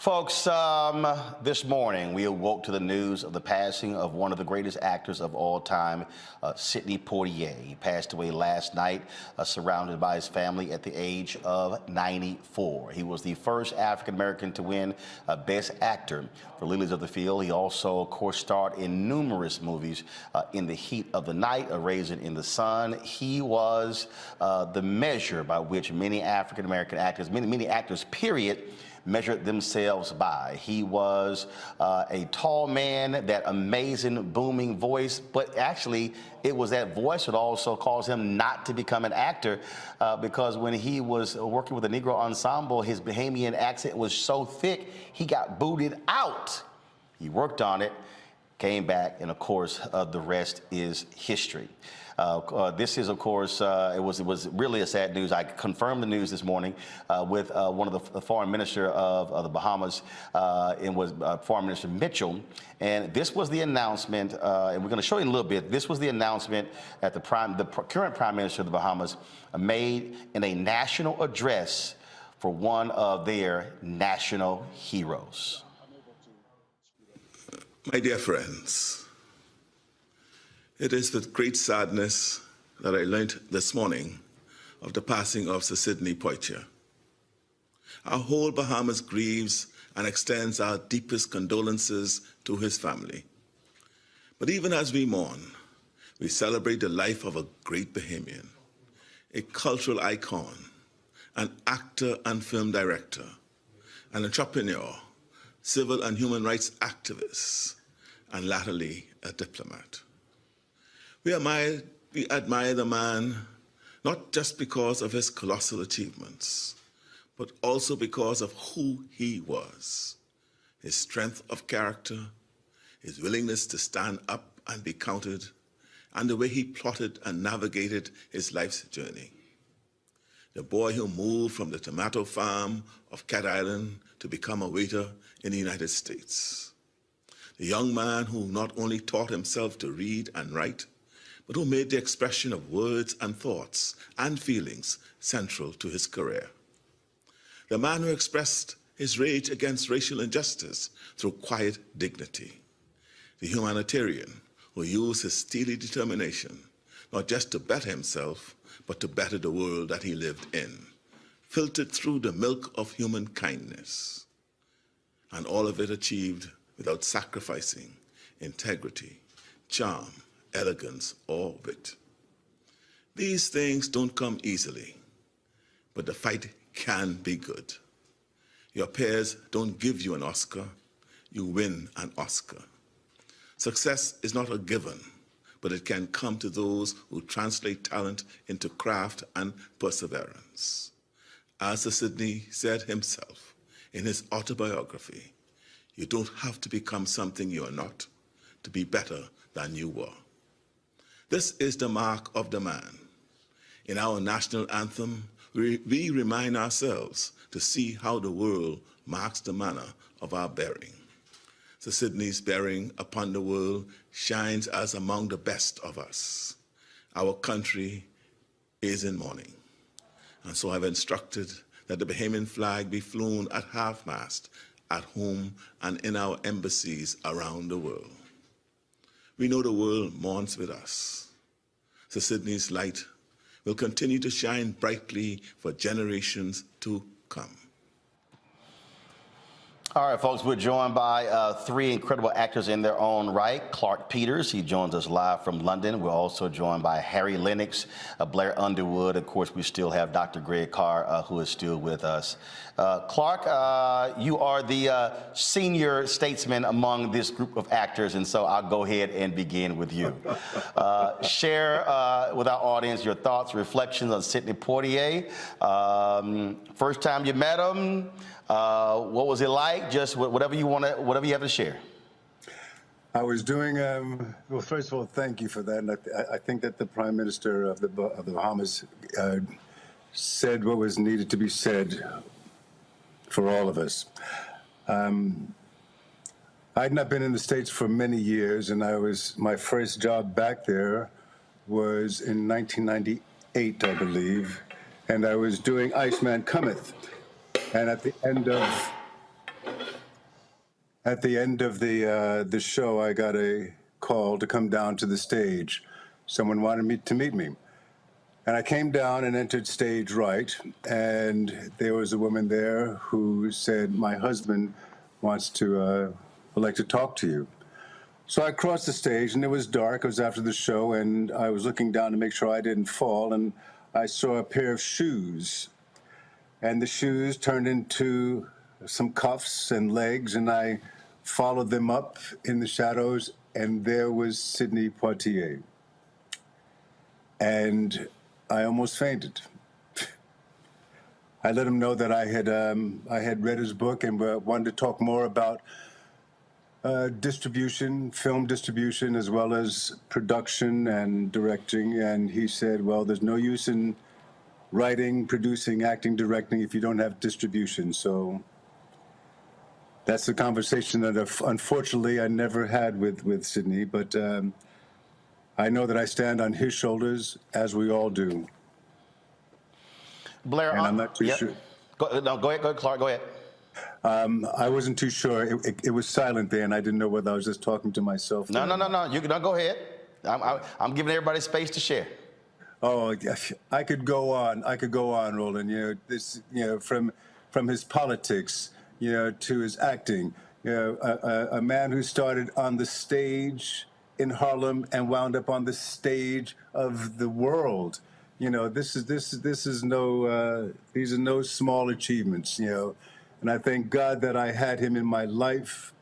Folks, this morning we awoke to the news of the passing of one of the greatest actors of all time, Sidney Poitier. He passed away last night, surrounded by his family at the age of 94. He was the first African-American to win Best Actor for Lilies of the Field. He also, of course, starred in numerous movies. In the Heat of the Night, A Raisin in the Sun. He was the measure by which many African-American actors, many actors, period, measured themselves by. He was a tall man, that amazing booming voice, but actually it was that voice that also caused him not to become an actor because when he was working with the Negro Ensemble, his Bahamian accent was so thick, he got booted out. He worked on it, came back, and of course, the rest is history. This is, of course, it was really a sad news. I confirmed the news this morning with one of the foreign minister of the Bahamas. It was Foreign Minister Mitchell, and this was the announcement. And we're going to show you in a little bit. This was the announcement that the current Prime Minister of the Bahamas made in a national address for one of their national heroes. My dear friends, it is with great sadness that I learned this morning of the passing of Sir Sidney Poitier. Our whole Bahamas grieves and extends our deepest condolences to his family. But even as we mourn, we celebrate the life of a great Bahamian, a cultural icon, an actor and film director, an entrepreneur, civil and human rights activist, and latterly a diplomat. We admire the man not just because of his colossal achievements, but also because of who he was, his strength of character, his willingness to stand up and be counted, and the way he plotted and navigated his life's journey. The boy who moved from the tomato farm of Cat Island to become a waiter in the United States. The young man who not only taught himself to read and write, but who made the expression of words and thoughts and feelings central to his career. The man who expressed his rage against racial injustice through quiet dignity. The humanitarian who used his steely determination not just to better himself, but to better the world that he lived in, filtered through the milk of human kindness. And all of it achieved without sacrificing integrity, charm, elegance, or wit. These things don't come easily, but the fight can be good. Your peers don't give you an Oscar, you win an Oscar. Success is not a given, but it can come to those who translate talent into craft and perseverance. As Sir Sidney said himself in his autobiography, you don't have to become something you are not to be better than you were. This is the mark of the man. In our national anthem, we remind ourselves to see how the world marks the manner of our bearing. Sir Sidney's bearing upon the world shines as among the best of us. Our country is in mourning, and so I've instructed that the Bahamian flag be flown at half-mast at home and in our embassies around the world. We know the world mourns with us. Sir Sidney's light will continue to shine brightly for generations to come. All right, folks, we're joined by three incredible actors in their own right. Clark Peters, he joins us live from London. We're also joined by Harry Lennox, Blair Underwood. Of course, we still have Dr. Greg Carr, who is still with us. Clark, you are the senior statesman among this group of actors, and so I'll go ahead and begin with you. Share with our audience your thoughts, reflections on Sidney Poitier. First time you met him, what was it like? Just whatever you have to share. I was doing, well, first of all, thank you for that. And I think that the Prime Minister of the Bahamas said what was needed to be said for all of us. I'd not been in the States for many years, and my first job back there was in 1998, I believe, and I was doing Iceman Cometh. And at the end of At the end of the show, I got a call to come down to the stage. Someone wanted me to meet me. And I came down and entered stage right, and there was a woman there who said, "My husband wants to, would like to talk to you." So I crossed the stage, and it was dark. It was after the show, and I was looking down to make sure I didn't fall, and I saw a pair of shoes. And the shoes turned into some cuffs and legs, and I followed them up in the shadows, and there was Sidney Poitier. And I almost fainted. I let him know that I had read his book and wanted to talk more about distribution, film distribution, as well as production and directing. And he said, "Well, there's no use in writing, producing, acting, directing if you don't have distribution." So that's the conversation that unfortunately I never had with Sidney, but I know that I stand on his shoulders, as we all do. Blair, And I'm not too sure. Go ahead, Clark. Go ahead. I wasn't too sure. It was silent there, and I didn't know whether I was just talking to myself. No. You can go ahead. I'm giving everybody space to share. Oh, I could go on. I could go on, Roland. From his politics, to his acting. A man who started on the stage in Harlem and wound up on the stage of the world. These are no small achievements. And I thank God that I had him in my life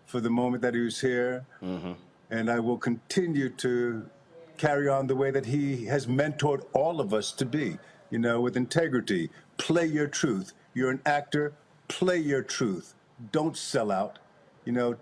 for the moment that he was here. Mm-hmm. And I will continue to carry on the way that he has mentored all of us to be, with integrity. Play your truth. You're an actor, play your truth. Don't sell out.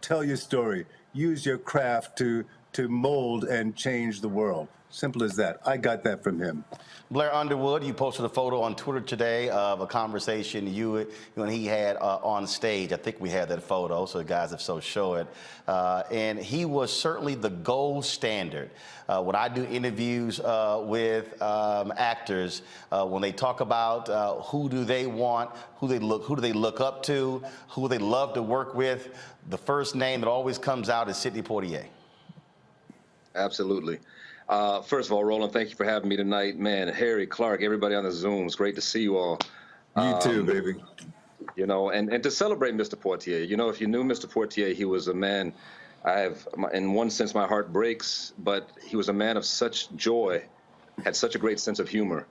Tell your story. Use your craft to mold and change the world. Simple as that. I got that from him. Blair Underwood, you posted a photo on Twitter today of a conversation you and he had on stage. I think we had that photo, so the guys have so show it. And he was certainly the gold standard. When I do interviews with actors, when they talk about who do they want, who do they look up to, who they love to work with, the first name that always comes out is Sidney Poitier. Absolutely. First of all, Roland, thank you for having me tonight. Man, Harry, Clark, everybody on the Zoom, it's great to see you all. You too, baby. And to celebrate Mr. Poitier, if you knew Mr. Poitier, he was a man, in one sense, my heart breaks, but he was a man of such joy, had such a great sense of humor,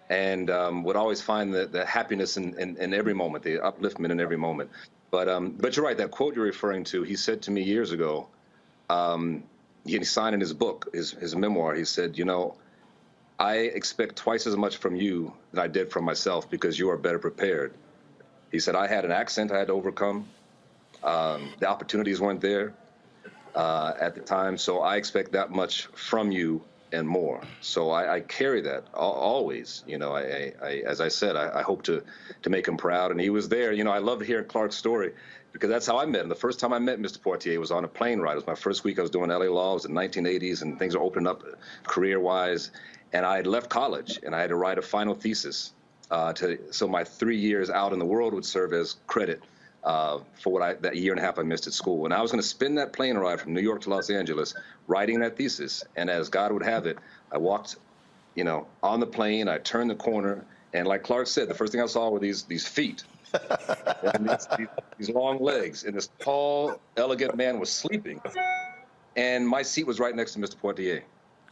and would always find the happiness in every moment, the upliftment in every moment. But you're right, that quote you're referring to, he said to me years ago, he signed in his book, his memoir, he said, I expect twice as much from you than I did from myself because you are better prepared. He said, I had an accent I had to overcome. The opportunities weren't there at the time, so I expect that much from you and more. So I carry that always. As I said, I hope to make him proud, and he was there. I love hearing Clark's story, because that's how I met him. The first time I met Mr. Poitier was on a plane ride. It was my first week I was doing LA Law. It was in the 1980s, and things were opening up career-wise. And I had left college, and I had to write a final thesis. So my 3 years out in the world would serve as credit for that year and a half I missed at school. And I was going to spend that plane ride from New York to Los Angeles writing that thesis. And as God would have it, I walked, on the plane. I turned the corner, and like Clark said, the first thing I saw were these feet. And these long legs, and this tall, elegant man was sleeping, and my seat was right next to Mr. Poitier.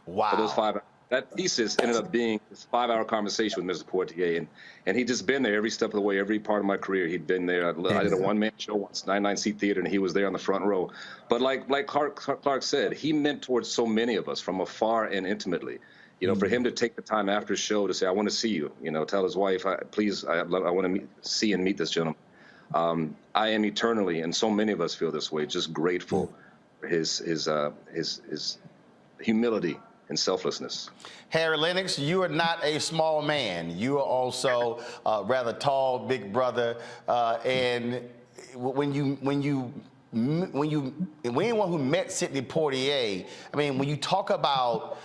Wow! For those 5 hours. That thesis ended up being this 5-hour conversation with Mr. Poitier, and he'd just been there every step of the way, every part of my career. He'd been there. I did a one-man show once, 99-seat theater, and he was there on the front row. But like Clark said, he mentored so many of us from afar and intimately. For him to take the time after a show to say, I want to see you, tell his wife, please, I want to see and meet this gentleman. I am eternally, and so many of us feel this way, just grateful for his humility and selflessness. Harry Lennox, you are not a small man. You are also rather tall, big brother. And anyone who met Sidney Poitier, when you talk about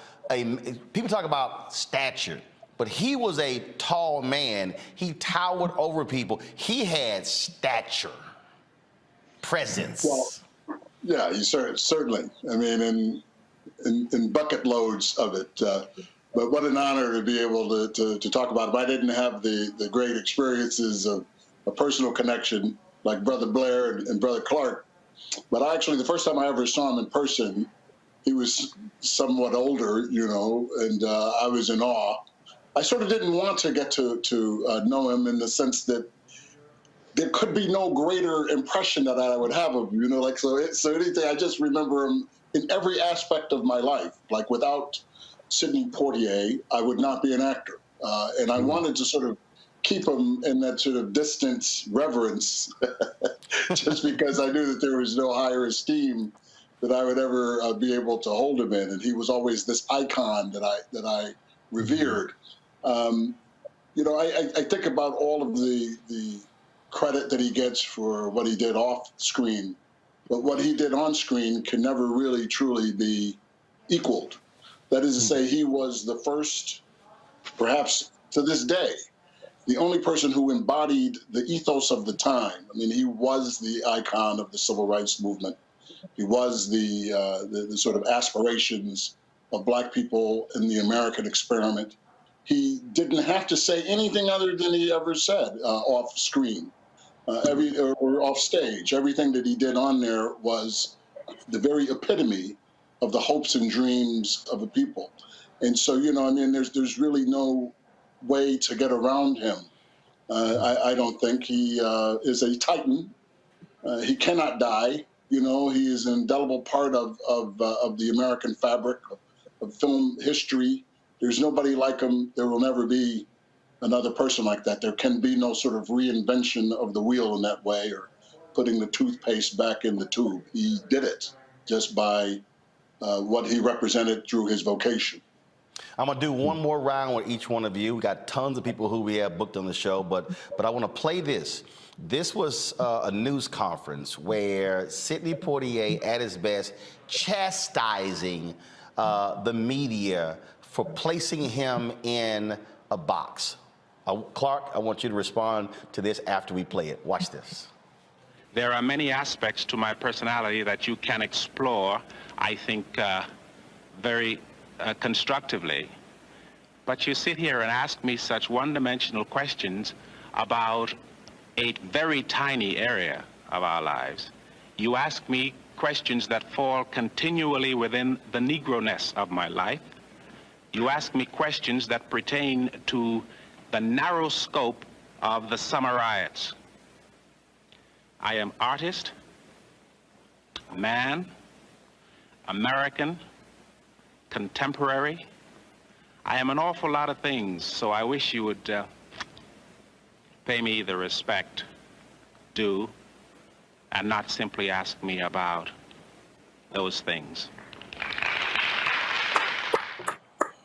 people talk about stature, but he was a tall man. He towered over people. He had stature. presence. Well, yeah, you certainly. I mean, in bucket loads of it. But what an honor to be able to talk about it. I didn't have the great experiences of a personal connection like Brother Blair and Brother Clark. But actually, the first time I ever saw him in person, he was somewhat older, and I was in awe. I sort of didn't want to get to know him in the sense that there could be no greater impression that I would have of him, so anything. I just remember him in every aspect of my life. Like without Sidney Poitier, I would not be an actor, and I wanted to sort of keep him in that sort of distance reverence, just because I knew that there was no higher esteem that I would ever be able to hold him in, and he was always this icon that I revered. I think about all of the credit that he gets for what he did off screen, but what he did on screen can never really truly be equaled. That is to say, he was the first, perhaps to this day, the only person who embodied the ethos of the time. I mean, he was the icon of the civil rights movement. He was the sort of aspirations of Black people in the American experiment. He didn't have to say anything other than he ever said off screen, or off stage. Everything that he did on there was the very epitome of the hopes and dreams of the people. And so, there's really no way to get around him. I don't think. He is a titan. He cannot die. He is an indelible part of the American fabric of film history. There's nobody like him. There will never be another person like that. There can be no sort of reinvention of the wheel in that way, or putting the toothpaste back in the tube. He did it just by what he represented through his vocation. I'm gonna do one more round with each one of you. We got tons of people who we have booked on the show, but I want to play this. This was a news conference where Sidney Poitier, at his best, chastising the media for placing him in a box. Clark, I want you to respond to this after we play it. Watch this. There are many aspects to my personality that you can explore, I think, very constructively. But you sit here and ask me such one-dimensional questions about a very tiny area of our lives. You ask me questions that fall continually within the Negro-ness of my life. You ask me questions that pertain to the narrow scope of the summer riots. I am artist, man, American, contemporary. I am an awful lot of things, so I wish you would pay me the respect due and not simply ask me about those things.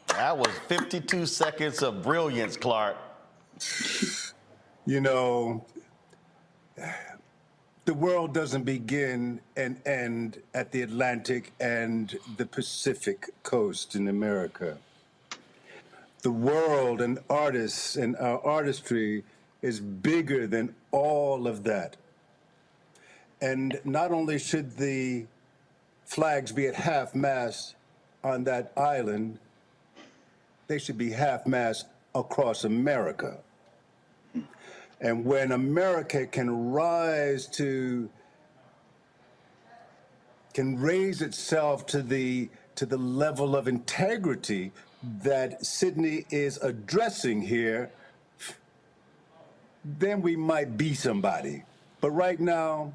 That was 52 seconds of brilliance, Clark. The world doesn't begin and end at the Atlantic and the Pacific coast in America. The world and artists and our artistry is bigger than all of that. And not only should the flags be at half-mast on that island, they should be half-mast across America. And when America can raise itself to the level of integrity that Sidney is addressing here, then we might be somebody. But right now,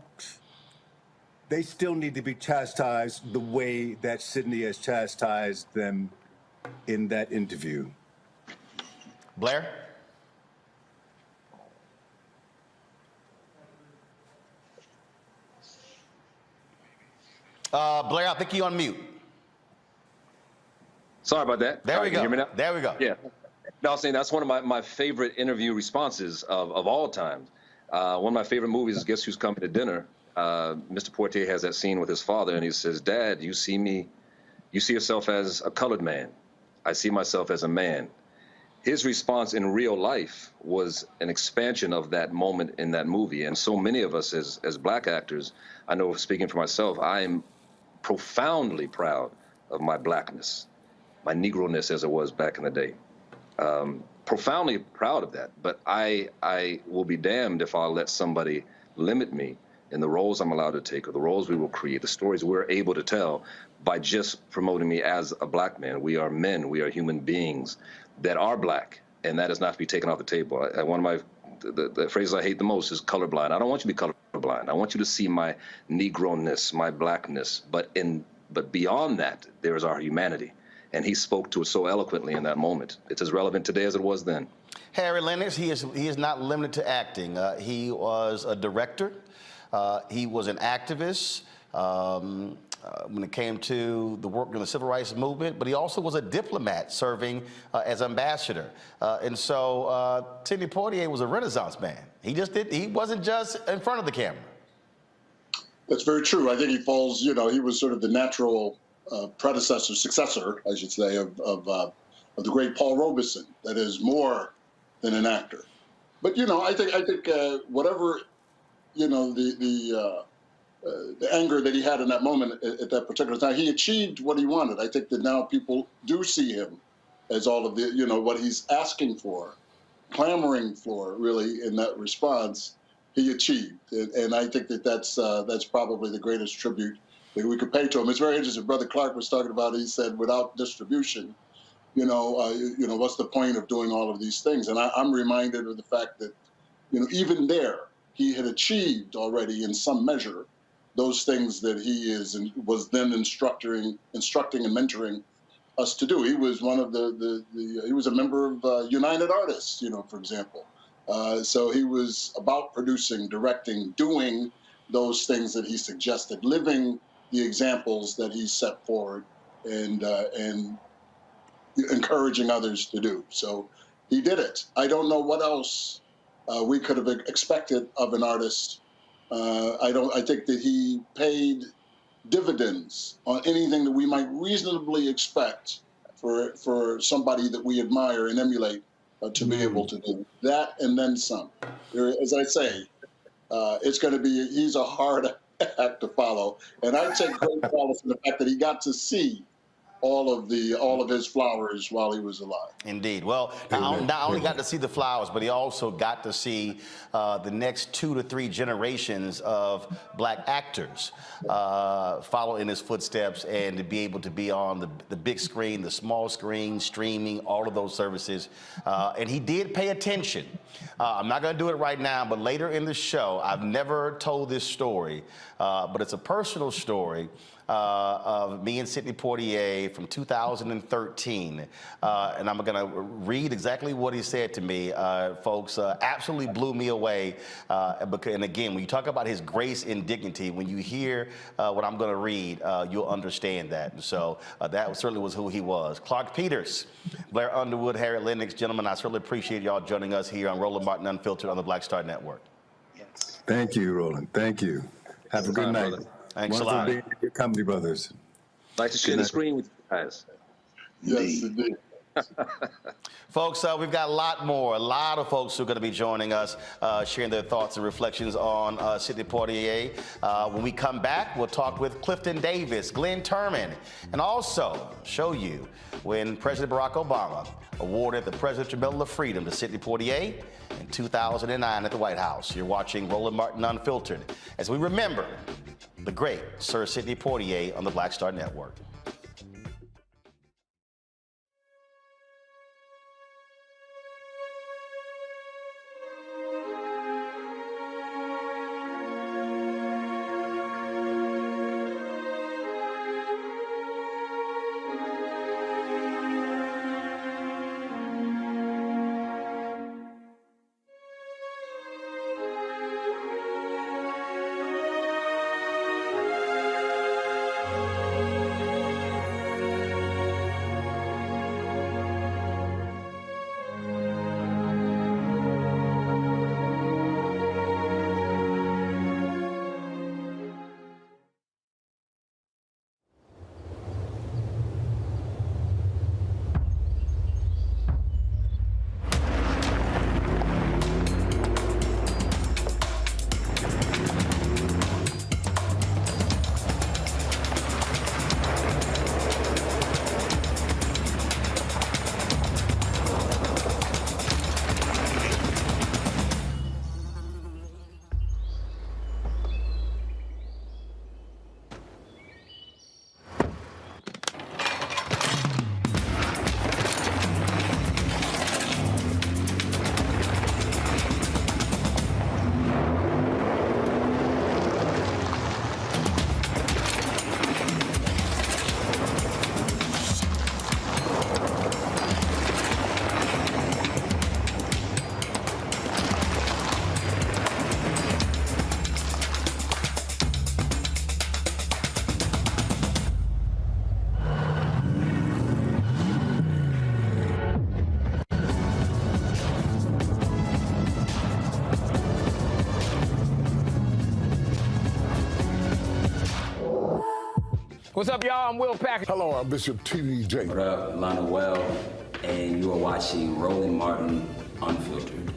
they still need to be chastised the way that Sidney has chastised them in that interview. Blair? Blair, I think you're on mute. Sorry about that. There we Can go. you hear me now? There we go. Yeah. No, I was saying that's one of my favorite interview responses of all time. One of my favorite movies is Guess Who's Coming to Dinner. Mr. Poitier has that scene with his father, and he says, "Dad, you see yourself as a colored man. I see myself as a man." his response in real life was an expansion of that moment in that movie. And so many of us as black actors, I know speaking for myself, I am profoundly proud of my blackness, my Negro-ness as it was back in the day. Profoundly proud of that. But I will be damned if I'll let somebody limit me in the roles I'm allowed to take, or the roles we will create, the stories we're able to tell, by just promoting me as a black man. We are men, we are human beings that are black, and that is not to be taken off the table. One of my the phrases I hate the most is colorblind. I don't want you to be colorblind. I want you to see my Negro-ness, my blackness, but beyond that, there is our humanity. And he spoke to it so eloquently in that moment. It's as relevant today as it was then. Harry Lennox, he is not limited to acting. He was a director. He was an activist when it came to the work in the civil rights movement, but he also was a diplomat serving as ambassador. And so Sidney Poitier was a Renaissance man. He wasn't just in front of the camera. That's very true. I think he falls, he was sort of the natural successor, I should say, of the great Paul Robeson. That is more than an actor. But, I think whatever, the anger that he had in that moment at that particular time, he achieved what he wanted. I think that now people do see him as all of the, what he's asking for, clamoring for, really, in that response, he achieved. And I think that that's probably the greatest tribute that we could pay to him. It's very interesting. Brother Clark was talking about, he said, without distribution, what's the point of doing all of these things? And I'm reminded of the fact that, even there, he had achieved already in some measure those things that he was then instructing and mentoring us to do. He was one of he was a member of United Artists, for example. So he was about producing, directing, doing those things that he suggested, living the examples that he set forward, and encouraging others to do. So he did it. I don't know what else we could have expected of an artist. I think that he paid dividends on anything that we might reasonably expect for somebody that we admire and emulate to be able to do that, and then some. As I say, he's a hard act to follow, and I take great solace in the fact that he got to see all of his flowers while he was alive. Indeed. Well, not only got to see the flowers, but he also got to see the next 2 to 3 generations of black actors follow in his footsteps, and to be able to be on the big screen, the small screen, streaming, all of those services. And he did pay attention. I'm not going to do it right now, but later in the show, I've never told this story, but it's a personal story of me and Sidney Poitier from 2013. And I'm going to read exactly what he said to me. Folks, absolutely blew me away. And again, when you talk about his grace and dignity, when you hear what I'm going to read, you'll understand that. And so that certainly was who he was. Clark Peters, Blair Underwood, Harry Lennox, gentlemen, I certainly appreciate y'all joining us here on Roland Martin Unfiltered on the Black Star Network. Thank you, Roland. Thank you. Have a good night. Brother. Thanks a lot. Being with your comedy brothers. Like to share the screen with you guys. Yes, indeed. Folks, we've got a lot of folks who are going to be joining us, sharing their thoughts and reflections on Sidney Poitier. When we come back, we'll talk with Clifton Davis, Glenn Turman, and also show you when President Barack Obama awarded the Presidential Medal of Freedom to Sidney Poitier in 2009 at the White House. You're watching Roland Martin Unfiltered as we remember the great Sir Sidney Poitier on the Black Star Network. What's up, y'all? I'm Will Packer. Hello, I'm Bishop T.D. What up, Lana Well, and you are watching Roland Martin Unfiltered.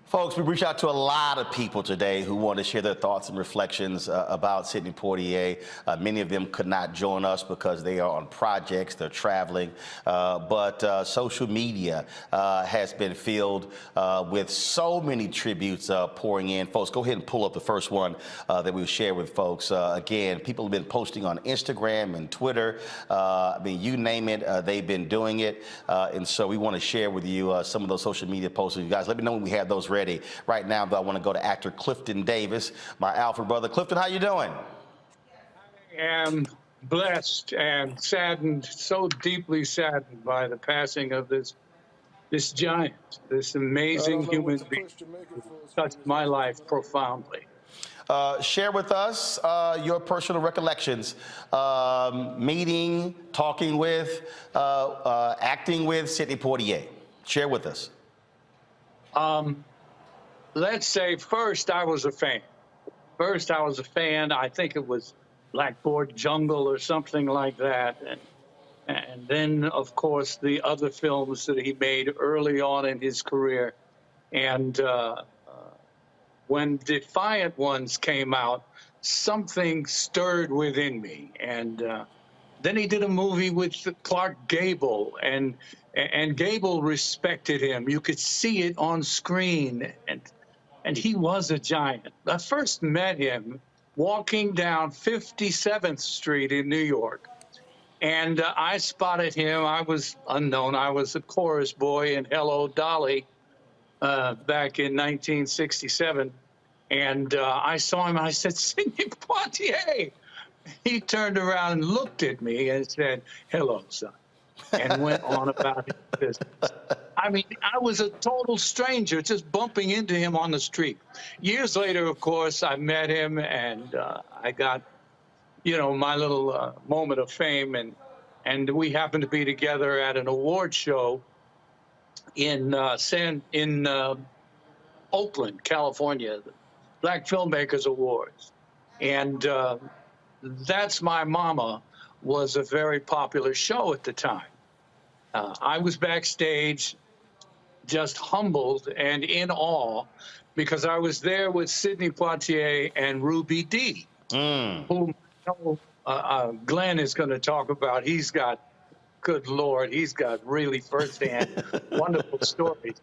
Folks, we reached out to a lot of people today who want to share their thoughts and reflections about Sidney Poitier. Many of them could not join us because they are on projects, they're traveling, but social media has been filled with so many tributes pouring in. Folks, go ahead and pull up the first one that we'll share with folks. Again, people have been posting on Instagram and Twitter. I mean, you name it, they've been doing it. And so we want to share with you some of those social media posts. You guys, let me know when we have those ready. Right now, though, I want to go to actor Clifton Davis, my Alfred brother. Clifton, how you doing? I am blessed and saddened, so deeply saddened by the passing of this giant, this amazing human being who touched my life profoundly. Share with us your personal recollections, meeting, talking with, acting with Sidney Poitier. Share with us. Let's say first I was a fan. I think it was Blackboard Jungle or something like that. And then, of course, the other films that he made early on in his career. And when Defiant Ones came out, something stirred within me. And then he did a movie with Clark Gable, and Gable respected him. You could see it on screen, and he was a giant. I first met him walking down 57th Street in New York, and I spotted him. I was unknown. I was a chorus boy in Hello, Dolly back in 1967, and I saw him, and I said, Sidney Poitier. He turned around and looked at me and said, hello, son, and went on about his business. I mean, I was a total stranger just bumping into him on the street. Years later, of course, I met him, and I got, you know, my little moment of fame, and we happened to be together at an award show in Oakland, California, the Black Filmmakers Awards. And That's My Mama was a very popular show at the time. I was backstage, just humbled and in awe, because I was there with Sidney Poitier and Ruby Dee, whom Glenn is going to talk about. He's got, good Lord, he's got really firsthand wonderful stories.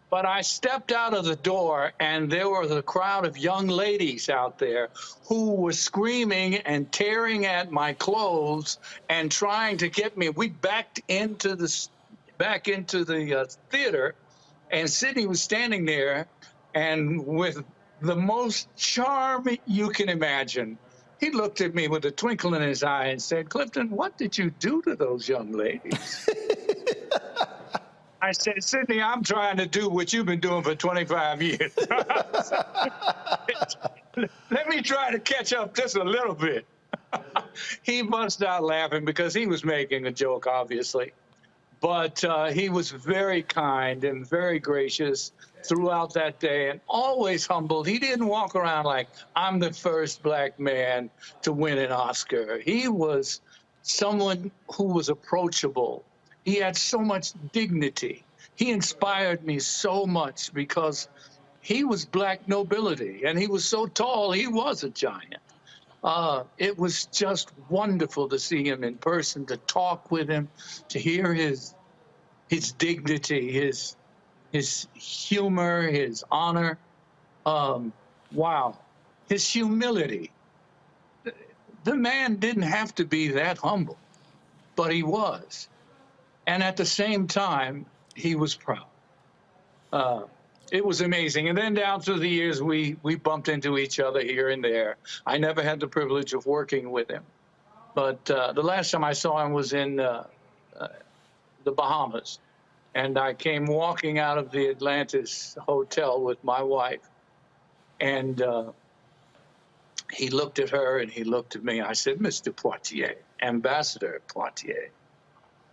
But I stepped out of the door, and there was a crowd of young ladies out there who were screaming and tearing at my clothes and trying to get me. We backed into the theater, and Sidney was standing there, and with the most charm you can imagine, he looked at me with a twinkle in his eye and said, Clifton, what did you do to those young ladies? I said, Sidney, I'm trying to do what you've been doing for 25 years. Let me try to catch up just a little bit. He burst out laughing because he was making a joke, obviously. But he was very kind and very gracious throughout that day, and always humbled. He didn't walk around like, I'm the first black man to win an Oscar. He was someone who was approachable. He had so much dignity. He inspired me so much because he was black nobility, and he was so tall, he was a giant. It was just wonderful to see him in person, to talk with him, to hear his dignity, his humor, his honor. Wow, his humility. The man didn't have to be that humble, but he was. And at the same time, he was proud. It was amazing. And then down through the years, we bumped into each other here and there. I never had the privilege of working with him. But the last time I saw him was in the Bahamas. And I came walking out of the Atlantis Hotel with my wife. And he looked at her and he looked at me. I said, Mr. Poitier, Ambassador Poitier.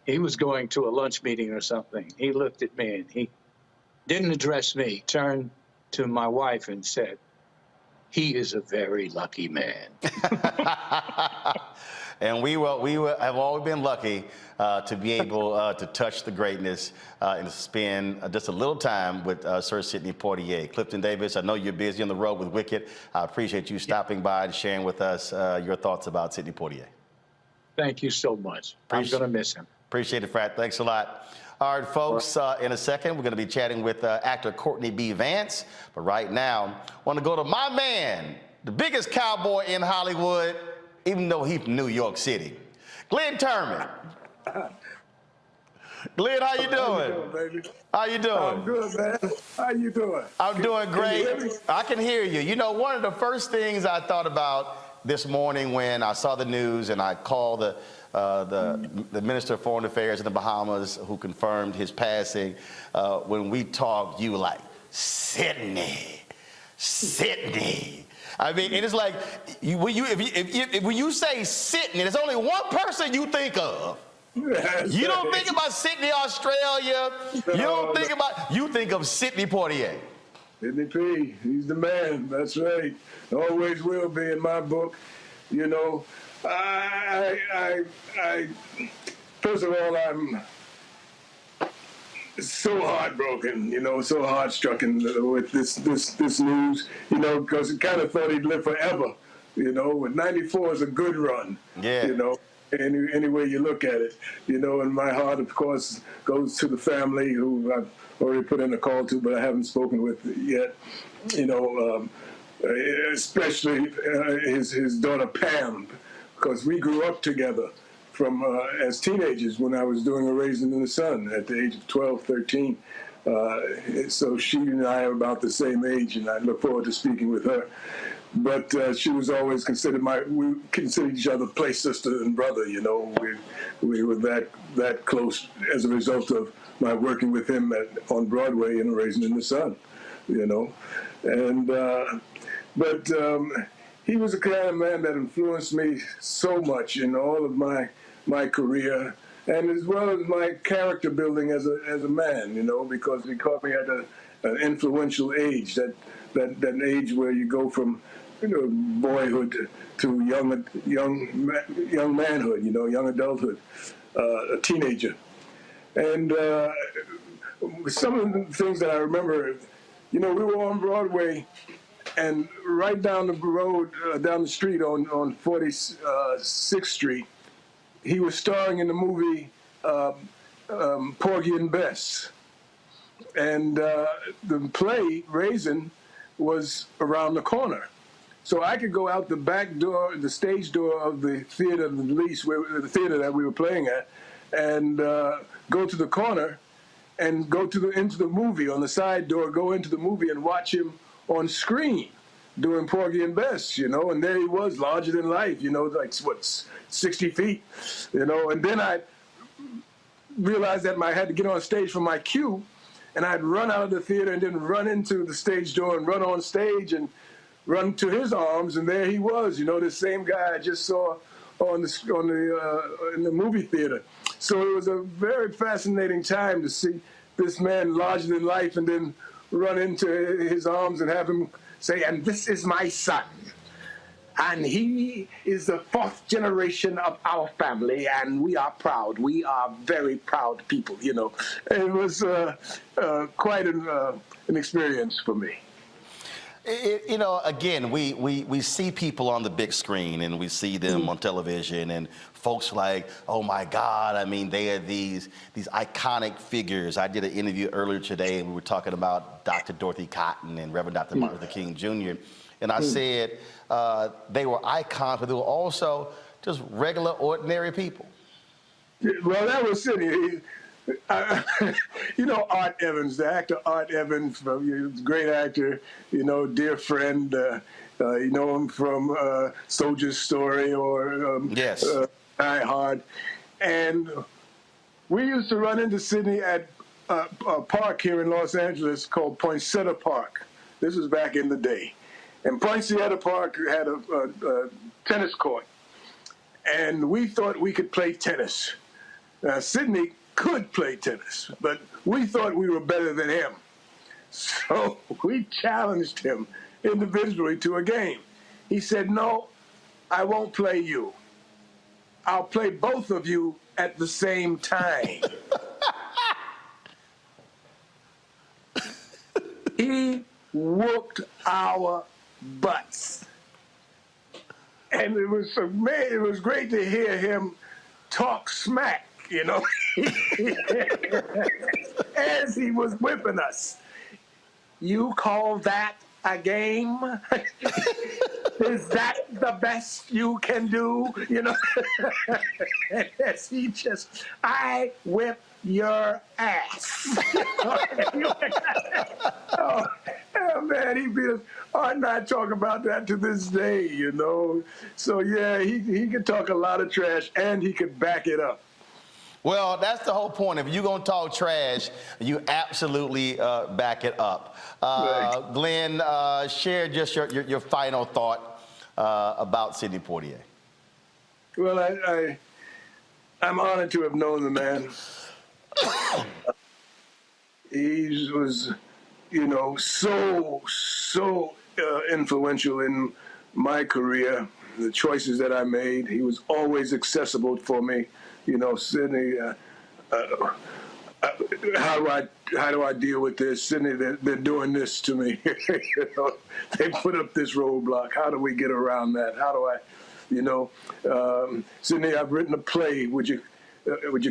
He was going to a lunch meeting or something. He looked at me and didn't address me, turned to my wife and said, "He is a very lucky man." And we have always been lucky to be able to touch the greatness and to spend just a little time with Sir Sidney Poitier. Clifton Davis, I know you're busy on the road with Wicked. I appreciate you stopping by and sharing with us your thoughts about Sidney Poitier. Thank you so much. I'm going to miss him. Appreciate it, Frat. Thanks a lot. All right, folks, in a second, we're going to be chatting with actor Courtney B. Vance. But right now, I want to go to my man, the biggest cowboy in Hollywood, even though he's from New York City. Glenn Turman. Glenn, how you doing? How you doing, baby? How you doing? I'm good, man. How you doing? I'm doing great. Can you hear me? I can hear you. You know, one of the first things I thought about this morning when I saw the news and I called the Minister of Foreign Affairs in the Bahamas who confirmed his passing, when we talked, you were like, Sidney. I mean, and it's like, when you say Sidney, there's only one person you think of. You don't think about Sydney, Australia. You think of Sidney Poitier. Sidney P, he's the man. That's right. Always will be in my book. You know, I first of all, I'm so heartbroken, you know, so heart-stricken with this news, you know, because I kind of thought he'd live forever, you know. 94 is a good run, you know, any way you look at it, you know. And my heart, of course, goes to the family who I've already put in a call to, but I haven't spoken with yet, you know, especially his daughter Pam, because we grew up together from as teenagers when I was doing A Raisin in the Sun at the age of 12, 13. So she and I are about the same age, and I look forward to speaking with her. But she was always considered we considered each other place sister and brother, you know. We were that close as a result of my working with him on Broadway in A Raisin in the Sun, you know. And but he was the kind of man that influenced me so much in all of my career, and as well as my character building as a man, you know, because he caught me at an influential age, that age where you go from, you know, boyhood to young manhood, you know, young adulthood, a teenager. And some of the things that I remember, you know, we were on Broadway, and right down the road, down the street on 46th Street, he was starring in the movie Porgy and Bess. And the play, Raisin, was around the corner. So I could go out the back door, the stage door of the theater, the theater that we were playing at, and go to the corner and go into the movie on the side door, go into the movie and watch him on screen doing Porgy and Bess, you know. And there he was, larger than life, you know, like, what, 60 feet, you know. And then I realized that I had to get on stage for my cue, and I'd run out of the theater and then run into the stage door and run on stage and run to his arms, and there he was, you know, the same guy I just saw in the movie theater. So it was a very fascinating time to see this man larger than life and then run into his arms and have him say, "And this is my son. And he is the 4th generation of our family, and we are proud. We are very proud people," you know. It was quite an experience for me. You know, again, we see people on the big screen and we see them on television, and folks like, oh my God, I mean, they are these iconic figures. I did an interview earlier today and we were talking about Dr. Dorothy Cotton and Reverend Dr. Martin Luther King Jr. And I said they were icons, but they were also just regular, ordinary people. Well, that was Sidney. You know, Art Evans, the actor Art Evans, great actor, you know, dear friend. You know him from Soldier's Story or Die Hard. And we used to run into Sidney at a park here in Los Angeles called Poinsettia Park. This was back in the day. And Poinsettia Park had a tennis court. And we thought we could play tennis. Sidney could play tennis, but we thought we were better than him. So we challenged him individually to a game. He said, no, I won't play you. I'll play both of you at the same time. He whooped our butts. And it was it was great to hear him talk smack, you know, as he was whipping us. You call that a game? Is that the best you can do? You know, as he just, I whip your ass. Oh, man, he beat us. I'm not talking about that to this day, you know. So, yeah, he could talk a lot of trash, and he could back it up. Well, that's the whole point. If you're going to talk trash, you absolutely back it up. Right. Glenn, share just your final thought about Sidney Poitier. Well, I'm honored to have known the man. He was, you know, so influential in my career, the choices that I made. He was always accessible for me. You know, Sidney, how do I deal with this? Sidney, they're doing this to me. You know, they put up this roadblock. How do we get around that? How do I, you know, Sidney, I've written a play. Would you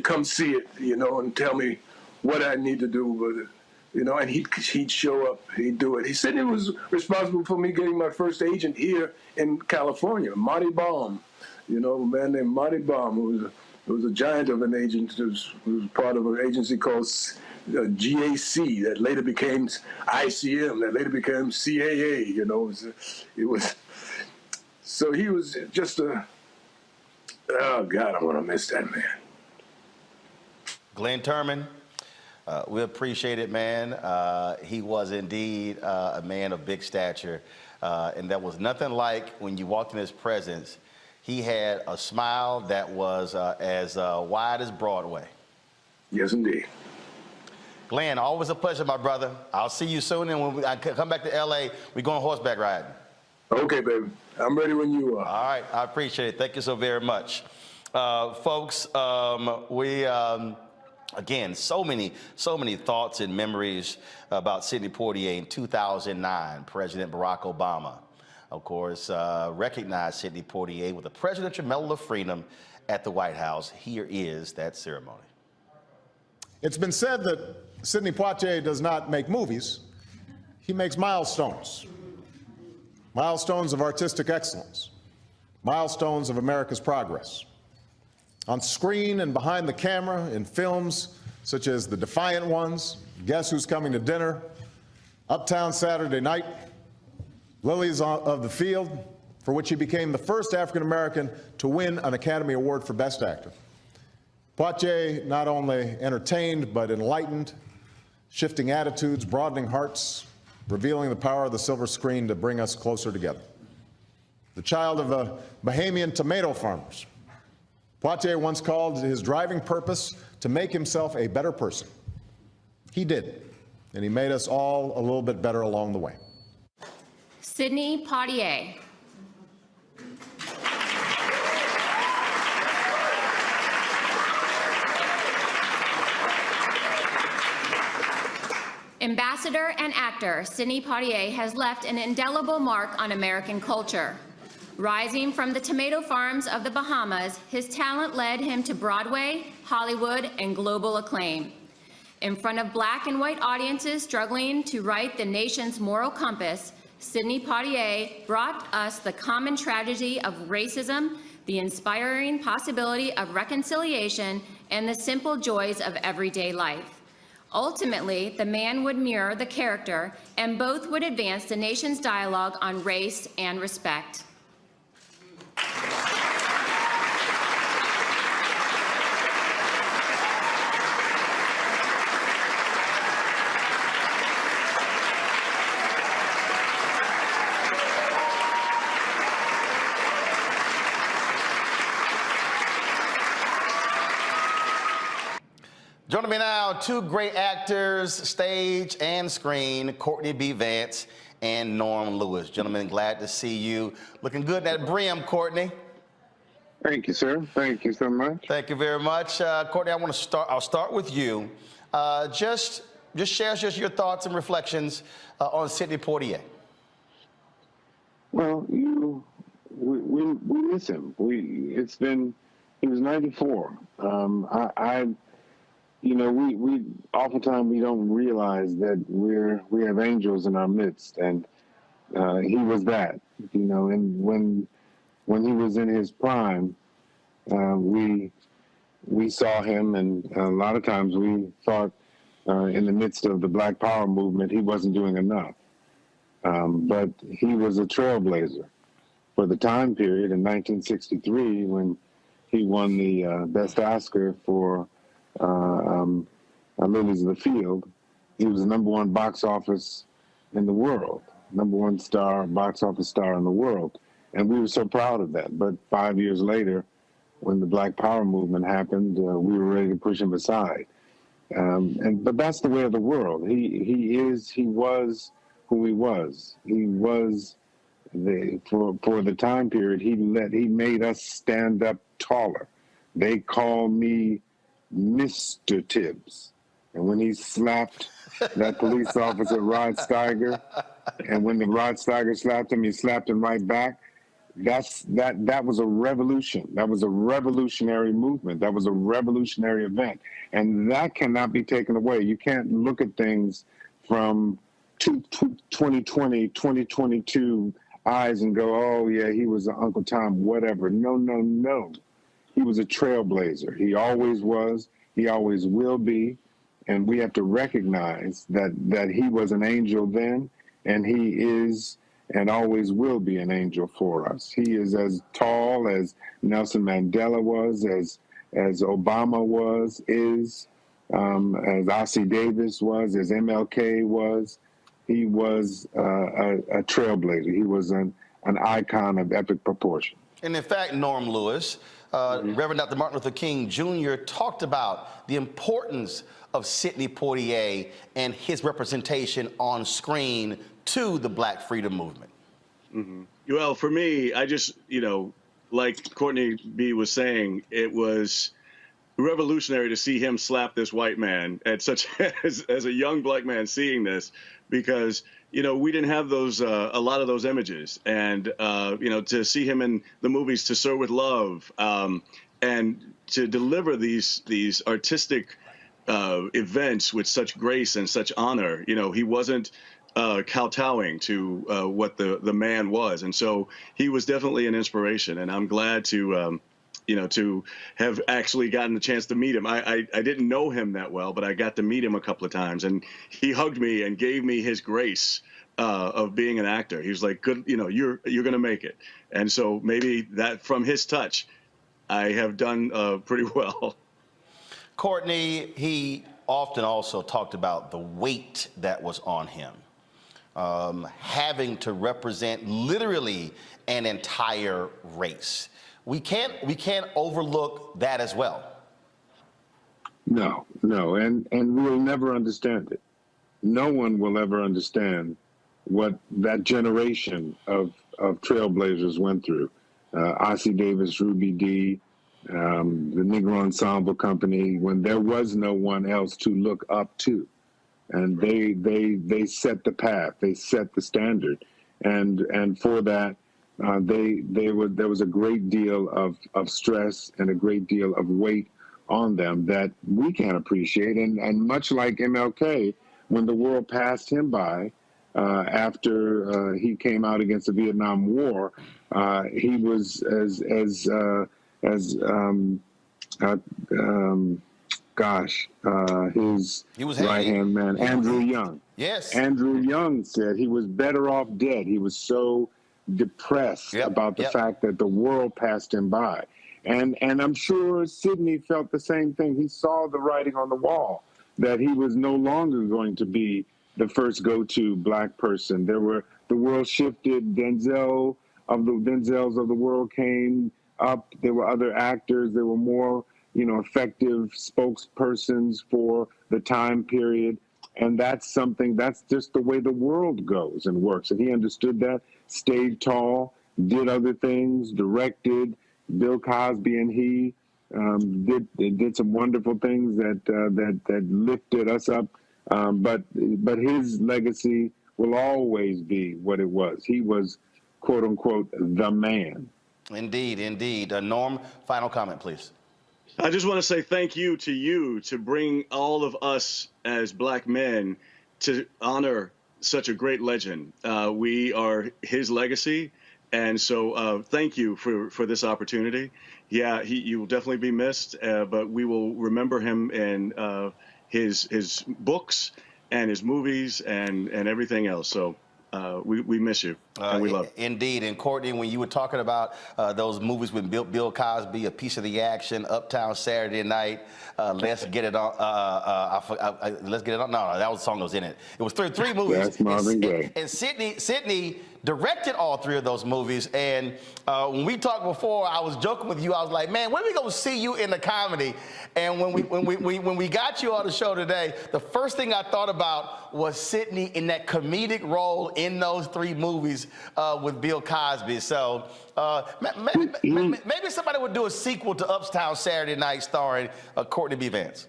come see it? You know, and tell me what I need to do with it. You know, and he'd show up. He'd do it. Sidney was responsible for me getting my first agent here in California, Marty Baum. You know, a man named Marty Baum, who was a giant of an agent, who was part of an agency called GAC that later became ICM, that later became CAA. You know, it was so he was just oh God, I'm gonna miss that man. Glenn Turman, we appreciate it, man. He was indeed a man of big stature, and there was nothing like when you walked in his presence. He had a smile that was as wide as Broadway. Yes, indeed. Glenn, always a pleasure, my brother. I'll see you soon, and when I come back to L.A., we're going horseback riding. Okay, baby. I'm ready when you are. All right, I appreciate it. Thank you so very much. Folks, again, so many thoughts and memories about Sidney Poitier in 2009. President Barack Obama, of course, recognized Sidney Poitier with the Presidential Medal of Freedom at the White House. Here is that ceremony. It's been said that Sidney Poitier does not make movies. He makes milestones. Milestones of artistic excellence. Milestones of America's progress. On screen and behind the camera in films such as The Defiant Ones, Guess Who's Coming to Dinner, Uptown Saturday Night, Lilies of the Field, for which he became the first African American to win an Academy Award for Best Actor. Poitier not only entertained, but enlightened, shifting attitudes, broadening hearts, revealing the power of the silver screen to bring us closer together. The child of Bahamian tomato farmers, Poitier once called his driving purpose to make himself a better person. He did, and he made us all a little bit better along the way. Sidney Poitier. Ambassador and actor Sidney Poitier has left an indelible mark on American culture. Rising from the tomato farms of the Bahamas, his talent led him to Broadway, Hollywood, and global acclaim. In front of black and white audiences struggling to right the nation's moral compass, Sidney Poitier brought us the common tragedy of racism, the inspiring possibility of reconciliation, and the simple joys of everyday life. Ultimately, the man would mirror the character, and both would advance the nation's dialogue on race and respect. Joining me now now, two great actors, stage and screen, Courtney B. Vance and Norm Lewis. Gentlemen, glad to see you. Looking good in that brim, Courtney. Thank you, sir. Thank you so much. Thank you very much. Courtney, I'll start with you. Just share your thoughts and reflections on Sidney Poitier. Well, we miss him. He was 94. We oftentimes we don't realize that we have angels in our midst, and he was that. And when he was in his prime, we saw him, and a lot of times we thought in the midst of the Black Power movement he wasn't doing enough. But he was a trailblazer for the time period in 1963 when he won the Best Oscar for Lilies of the Field. He was the #1 box office in the world, #1 box office star in the world. And we were so proud of that. But 5 years later, when the Black Power movement happened, we were ready to push him aside. But that's the way of the world. He was who he was. He was for the time period. He made us stand up taller. They call me Mr. Tibbs. And when he slapped that police officer, Rod Steiger, and when the Rod Steiger slapped him, he slapped him right back. That was a revolution. That was a revolutionary movement. That was a revolutionary event. And that cannot be taken away. You can't look at things from 2020, 2022 eyes and go, oh, yeah, he was an Uncle Tom, whatever. No, no, no. He was a trailblazer. He always was. He always will be. And we have to recognize that he was an angel then, and he is and always will be an angel for us. He is as tall as Nelson Mandela was, as Obama was, as Ossie Davis was, as MLK was. He was a trailblazer. He was an icon of epic proportion. And in fact, Norm Lewis, Reverend Dr. Martin Luther King Jr. talked about the importance of Sidney Poitier and his representation on screen to the Black freedom movement. Mm-hmm. Well, for me, I just, like Courtney B. was saying, it was revolutionary to see him slap this white man at such as a young Black man seeing this, because we didn't have those a lot of those images, and to see him in the movies To Sir with Love, and to deliver these artistic events with such grace and such honor. He wasn't kowtowing to what the man was, and so he was definitely an inspiration. And I'm glad to have actually gotten the chance to meet him. I didn't know him that well, but I got to meet him a couple of times, and he hugged me and gave me his grace of being an actor. He was like, "Good, you're going to make it." And so maybe that from his touch, I have done pretty well. Courtney, he often also talked about the weight that was on him, having to represent literally an entire race. We can't overlook that as well. No, and we'll never understand it. No one will ever understand what that generation of trailblazers went through. Ossie Davis, Ruby Dee, the Negro Ensemble Company, when there was no one else to look up to. And they set the path, they set the standard. And for that, there was a great deal of stress and a great deal of weight on them that we can't appreciate. And much like MLK, when the world passed him by after he came out against the Vietnam War, he was his right-hand man, Andrew Young. Yes. Andrew Young said he was better off dead. He was so depressed about the fact that the world passed him by. And I'm sure Sidney felt the same thing. He saw the writing on the wall that he was no longer going to be the first go-to Black person. The world shifted. Denzels of the world came up. There were other actors. There were more effective spokespersons for the time period. And that's just the way the world goes and works. And he understood that, stayed tall, did other things, directed. Bill Cosby and he did some wonderful things that lifted us up. But his legacy will always be what it was. He was, quote unquote, the man. Indeed, indeed. Norm, final comment, please. I just want to say thank you to bring all of us as black men to honor such a great legend. We are his legacy. And so thank you for this opportunity. Yeah, you will definitely be missed, but we will remember him in his books and his movies and everything else. So we miss you and we love you. Indeed. And Courtney, when you were talking about those movies with Bill Cosby, A Piece of the Action, Uptown Saturday Night, Let's Get It On. Let's Get It On. No, that was the song that was in it. It was three movies. That's Marvin Gaye. And Sidney directed all three of those movies. And when we talked before, I was joking with you. I was like, man, when are we going to see you in the comedy? And when we got you on the show today, the first thing I thought about was Sidney in that comedic role in those three movies with Bill Cosby. So maybe somebody would do a sequel to Uptown Saturday Night starring Courtney B. Vance.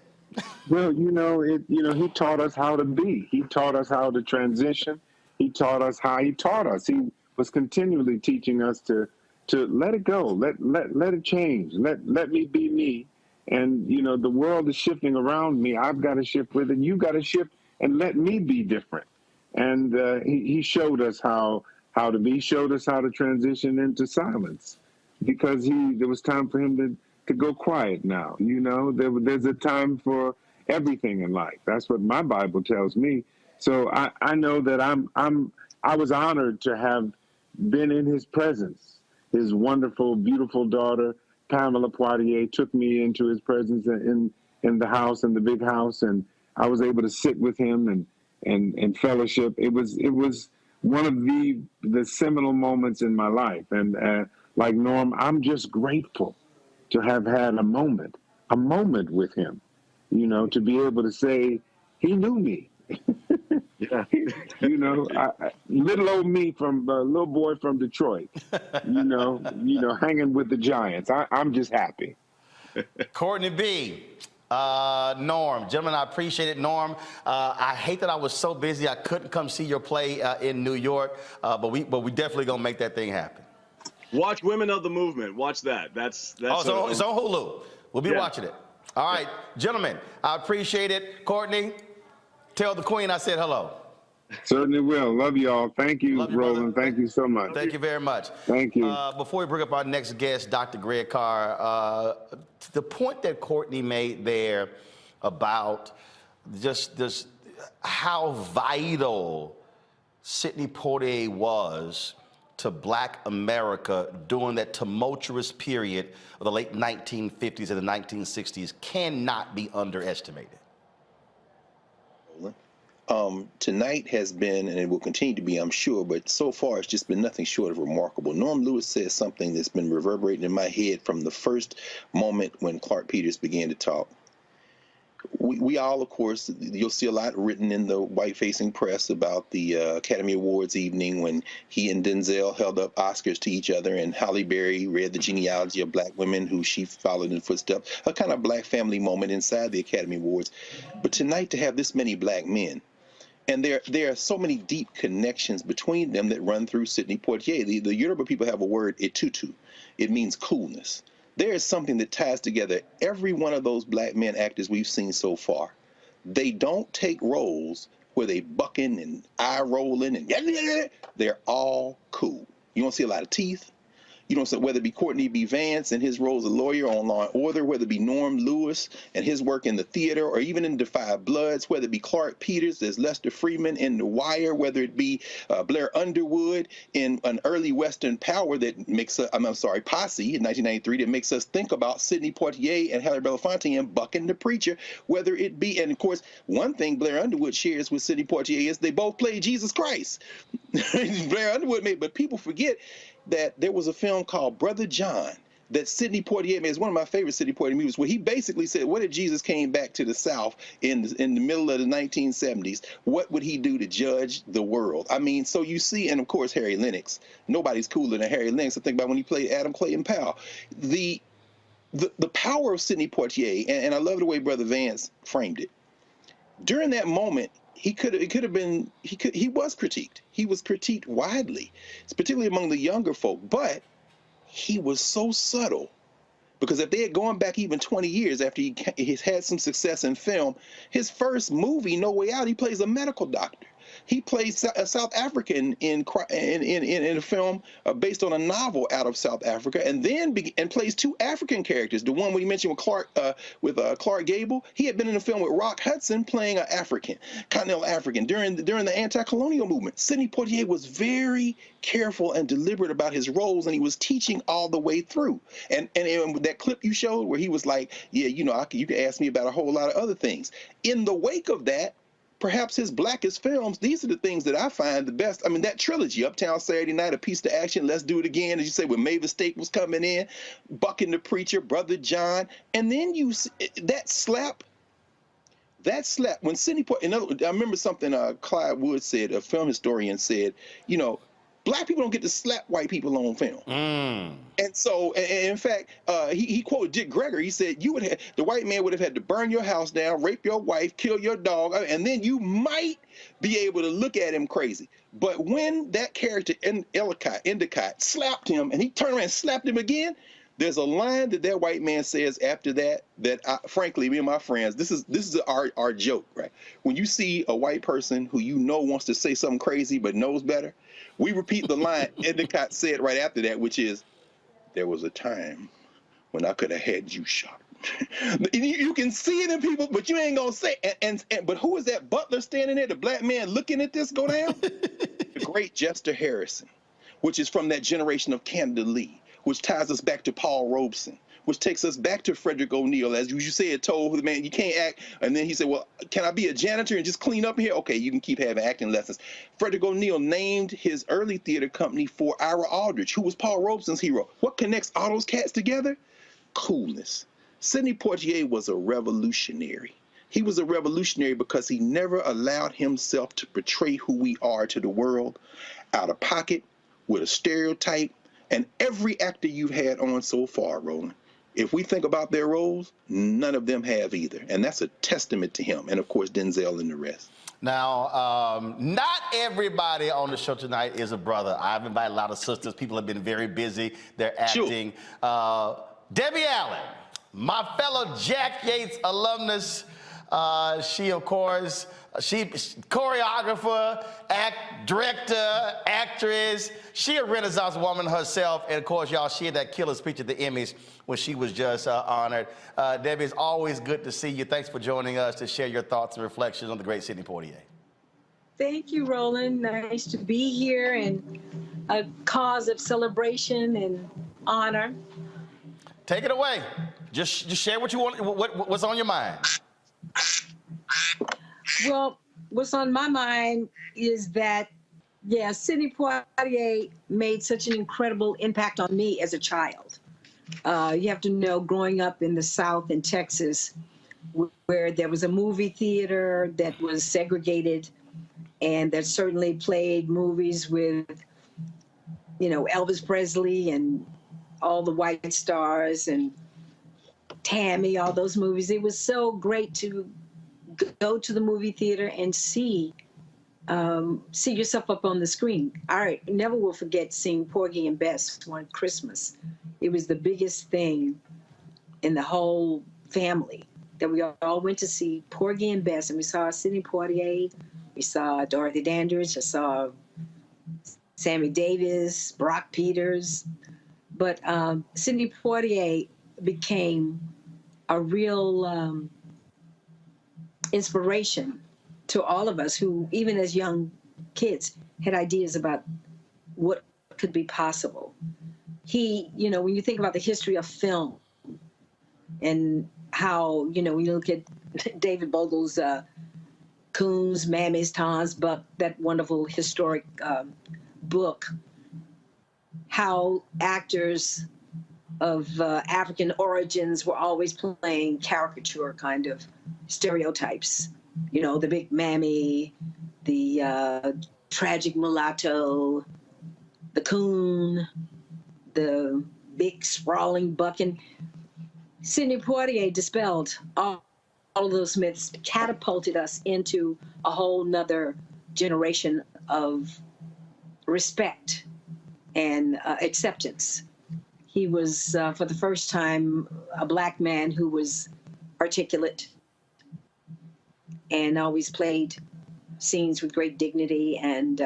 Well, he taught us how to be. He taught us how to transition. He taught us how he taught us. He was continually teaching us to let it go, let it change, let me be me. And the world is shifting around me. I've got to shift with it. You've got to shift and let me be different. And he showed us how to be. He showed us how to transition into silence, because there was time for him to go quiet. Now, there's a time for everything in life. That's what my Bible tells me. So I know that I was honored to have been in his presence. His wonderful, beautiful daughter, Pamela Poitier, took me into his presence in the house, in the big house, and I was able to sit with him and fellowship. It was one of the seminal moments in my life. And like Norm, I'm just grateful to have had a moment with him, to be able to say he knew me. Yeah. Little old me from little boy from Detroit, hanging with the giants. I'm just happy. Courtney B. Norm, gentlemen, I appreciate it. Norm, I hate that I was so busy I couldn't come see your play in New York, but we definitely gonna make that thing happen. Watch Women of the Movement. Watch that. That's so it's on Hulu. We'll be watching it. All right, gentlemen, I appreciate it. Courtney, tell the Queen I said hello. Certainly will. Love you all. Thank you, Roland. Thank you so much. Thank you very much. Thank you. Before we bring up our next guest, Dr. Greg Carr, the point that Courtney made there about just how vital Sidney Poitier was to Black America during that tumultuous period of the late 1950s and the 1960s cannot be underestimated. Tonight has been, and it will continue to be, I'm sure, but so far it's just been nothing short of remarkable. Norm Lewis said something that's been reverberating in my head from the first moment when Clark Peters began to talk. We all, of course, you'll see a lot written in the white-facing press about the Academy Awards evening when he and Denzel held up Oscars to each other, and Halle Berry read the genealogy of Black women who she followed in footsteps, a kind of Black family moment inside the Academy Awards. But tonight, to have this many Black men, and there are so many deep connections between them that run through Sidney Poitier. The Yoruba people have a word, etutu. It means coolness. There is something that ties together every one of those Black men actors we've seen so far. They don't take roles where they bucking and eye rolling and they're all cool. You don't see a lot of teeth. You don't see, whether it be Courtney B. Vance and his role as a lawyer on Law and Order, whether it be Norm Lewis and his work in the theater, or even in Defy Bloods, whether it be Clark Peters as Lester Freeman in The Wire, whether it be Blair Underwood in an early Western Power that makes Posse in 1993, that makes us think about Sidney Poitier and Halle Belafonte and Bucking the Preacher, whether it be, and of course, one thing Blair Underwood shares with Sidney Poitier is they both played Jesus Christ. Blair Underwood but people forget that there was a film called Brother John that Sidney Poitier made. It's one of my favorite Sidney Poitier movies, where he basically said, what if Jesus came back to the South in the middle of the 1970s? What would he do to judge the world? I mean, so you see, and of course, Harry Lennox. Nobody's cooler than Harry Lennox. I think about when he played Adam Clayton Powell. The power of Sidney Poitier, and I love the way Brother Vance framed it. During that moment, he was critiqued. He was critiqued widely, particularly among the younger folk, but he was so subtle, because if they had gone back even 20 years after he's had some success in film, his first movie, No Way Out, he plays a medical doctor. He plays a South African in a film based on a novel out of South Africa, and then plays two African characters. The one we mentioned with Clark Gable, he had been in a film with Rock Hudson playing an continental African during the anti-colonial movement. Sidney Poitier was very careful and deliberate about his roles, and he was teaching all the way through. And that clip you showed where he was like, yeah, you know, you can ask me about a whole lot of other things. In the wake of that, perhaps his blackest films, these are the things that I find the best. I mean, that trilogy, Uptown Saturday Night, A Piece to Action, Let's Do It Again, as you say, when Mavis State was coming in, Bucking the Preacher, Brother John, and then that slap, when Sidney Poitier, I remember something Clyde Wood said, a film historian said, you know, black people don't get to slap white people on film. And so, in fact, he quoted Dick Gregory. He said, the white man would have had to burn your house down, rape your wife, kill your dog, and then you might be able to look at him crazy. But when that character, Endicott, slapped him, and he turned around and slapped him again, there's a line that white man says after that frankly, me and my friends, this is our joke, right? When you see a white person who you know wants to say something crazy but knows better, we repeat the line Endicott said right after that, which is, there was a time when I could have had you shot. You can see it in people, but you ain't gonna say it. But who is that butler standing there, the black man looking at this go down? The great Jester Harrison, which is from that generation of Canada Lee, which ties us back to Paul Robeson, which takes us back to Frederick O'Neill, as you said, told the man, you can't act. And then he said, well, can I be a janitor and just clean up here? Okay, you can keep having acting lessons. Frederick O'Neill named his early theater company for Ira Aldridge, who was Paul Robeson's hero. What connects all those cats together? Coolness. Sidney Poitier was a revolutionary. He was a revolutionary because he never allowed himself to portray who we are to the world out of pocket with a stereotype. And every actor you've had on so far, Roland, if we think about their roles, none of them have either. And that's a testament to him. And, of course, Denzel and the rest. Now, not everybody on the show tonight is a brother. I've invited a lot of sisters. People have been very busy. They're acting. Sure. Debbie Allen, my fellow Jack Yates alumnus. She, of course, choreographer, director, actress. She a Renaissance woman herself. And, of course, y'all, she had that killer speech at the Emmys when she was just honored. Debbie, it's always good to see you. Thanks for joining us to share your thoughts and reflections on the great Sidney Poitier. Thank you, Roland. Nice to be here and a cause of celebration and honor. Take it away. Just share what you want, what's on your mind. Well, what's on my mind is that, yeah, Sidney Poitier made such an incredible impact on me as a child. You have to know, growing up in the South in Texas, where there was a movie theater that was segregated and that certainly played movies with, you know, Elvis Presley and all the white stars and Tammy, all those movies. It was so great to go to the movie theater and see yourself up on the screen. I never will forget seeing Porgy and Bess one Christmas. It was the biggest thing in the whole family that we all went to see Porgy and Bess, and we saw Sidney Poitier, we saw Dorothy Dandridge, I saw Sammy Davis, Brock Peters, but Sidney Poitier became a real inspiration to all of us who, even as young kids, had ideas about what could be possible. He, you know, when you think about the history of film and how, you know, when you look at David Bogle's Coons, Mammies, Tons, Buck, that wonderful historic book, how actors African origins were always playing caricature kind of stereotypes. You know, the big mammy, the tragic mulatto, the coon, the big sprawling buck. And Sidney Poitier dispelled all of those myths, catapulted us into a whole nother generation of respect and acceptance. He was, for the first time, a Black man who was articulate and always played scenes with great dignity. And,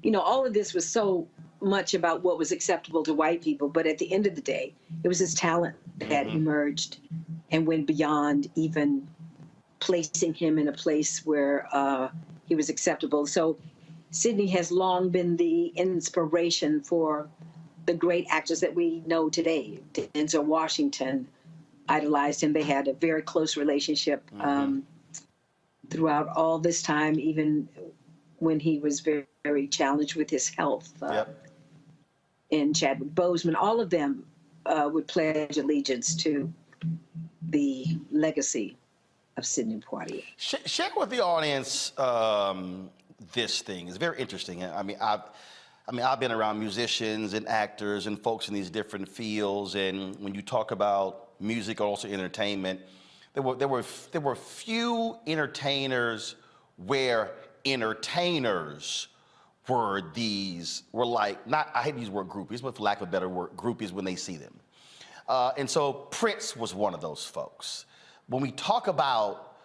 you know, all of this was so much about what was acceptable to white people. But at the end of the day, it was his talent that emerged and went beyond even placing him in a place where he was acceptable. So Sidney has long been the inspiration for the great actors that we know today. Denzel Washington idolized him. They had a very close relationship throughout all this time, even when he was very, very challenged with his health. And Chadwick Boseman, all of them would pledge allegiance to the legacy of Sidney Poitier. Share with the audience this thing. It's very interesting. I mean, I've been around musicians and actors and folks in these different fields, and when you talk about music or also entertainment, there were few entertainers where entertainers were like, not, I hate to use the word groupies, but for lack of a better word, groupies when they see them. And so Prince was one of those folks. When we talk about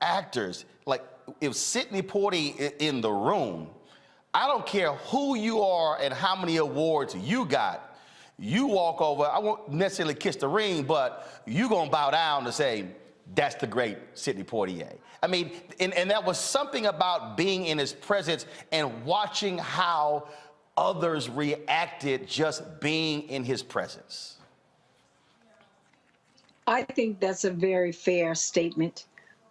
actors, like if Sidney Poitier in the room, I don't care who you are and how many awards you got, you walk over, I won't necessarily kiss the ring, but you gonna bow down to say, that's the great Sidney Poitier. I mean, and that was something about being in his presence and watching how others reacted just being in his presence. I think that's a very fair statement.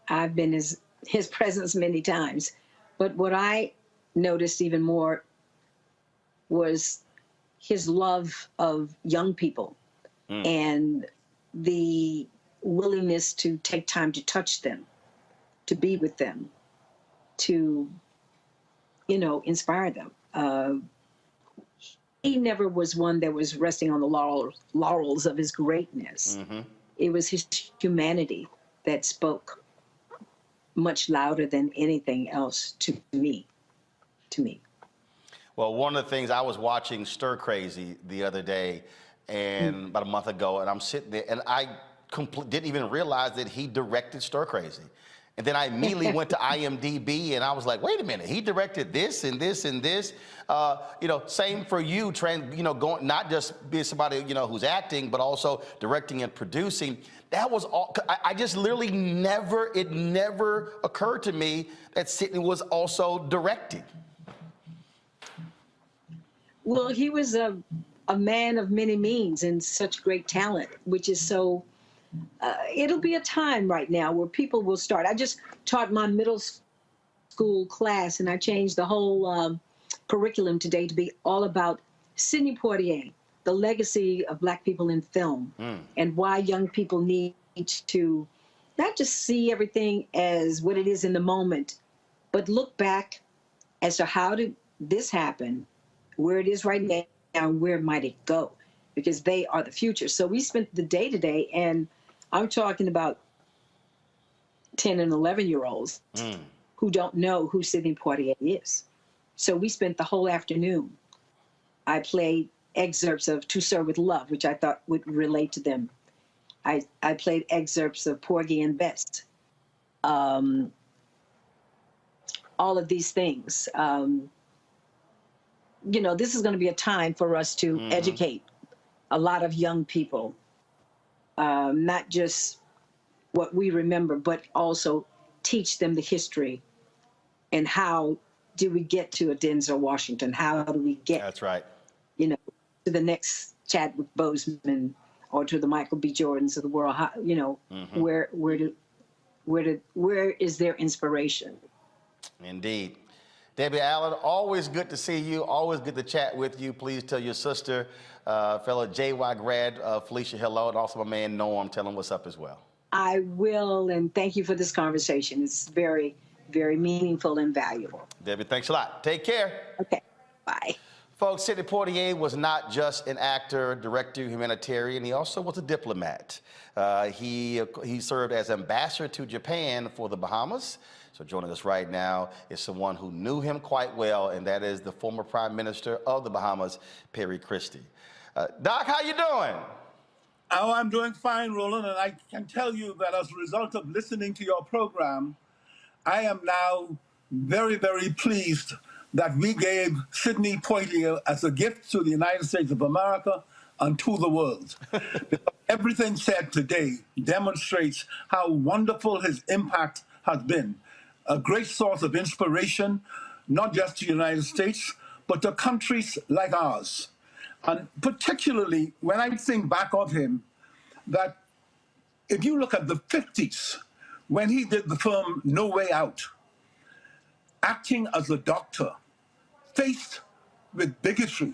I've been in his presence many times. But what I noticed even more was his love of young people and the willingness to take time to touch them, to be with them, to, you know, inspire them. He never was one that was resting on the laurels of his greatness. It was his humanity that spoke much louder than anything else to me. Well, one of the things, I was watching Stir Crazy the other day, and about a month ago, and I'm sitting there, and I didn't even realize that he directed Stir Crazy. And then I immediately went to IMDb, and I was like, wait a minute, he directed this and this and this. You know, same for you, going, not just being somebody, you know, who's acting, but also directing and producing. That was all, I just literally it never occurred to me that Sidney was also directing. Well, he was a man of many means and such great talent, which is so, it'll be a time right now where people will start. I just taught my middle school class, and I changed the whole curriculum today to be all about Sidney Poitier, the legacy of Black people in film, and why young people need to not just see everything as what it is in the moment, but look back as to how did this happen, where it is right now, and where might it go, because they are the future. So we spent the day today, and I'm talking about 10 and 11-year-olds who don't know who Sidney Poitier is. So we spent the whole afternoon. I played excerpts of To Serve With Love, which I thought would relate to them. I played excerpts of Porgy and Bess. All of these things. You know, this is going to be a time for us to educate a lot of young people, not just what we remember, but also teach them the history and how do we get to a Denzel Washington? How do we get, that's right, you know, to the next Chadwick Boseman or to the Michael B. Jordans of the world? How, you know, where is their inspiration? Indeed. Debbie Allen, always good to see you, always good to chat with you. Please tell your sister, fellow JY grad Felicia hello, and also my man Norm, tell him what's up as well. I will, and thank you for this conversation. It's very, very meaningful and valuable. Debbie, thanks a lot. Take care. Okay, bye. Folks, Sidney Poitier was not just an actor, director, humanitarian. He also was a diplomat. He served as ambassador to Japan for the Bahamas. So joining us right now is someone who knew him quite well, and that is the former Prime Minister of the Bahamas, Perry Christie. Doc, how you doing? Oh, I'm doing fine, Roland, and I can tell you that as a result of listening to your program, I am now very, very pleased that we gave Sidney Poitier as a gift to the United States of America and to the world. Everything said today demonstrates how wonderful his impact has been. A great source of inspiration, not just to the United States, but to countries like ours. And particularly when I think back of him, that if you look at the 50s, when he did the film No Way Out, acting as a doctor, faced with bigotry,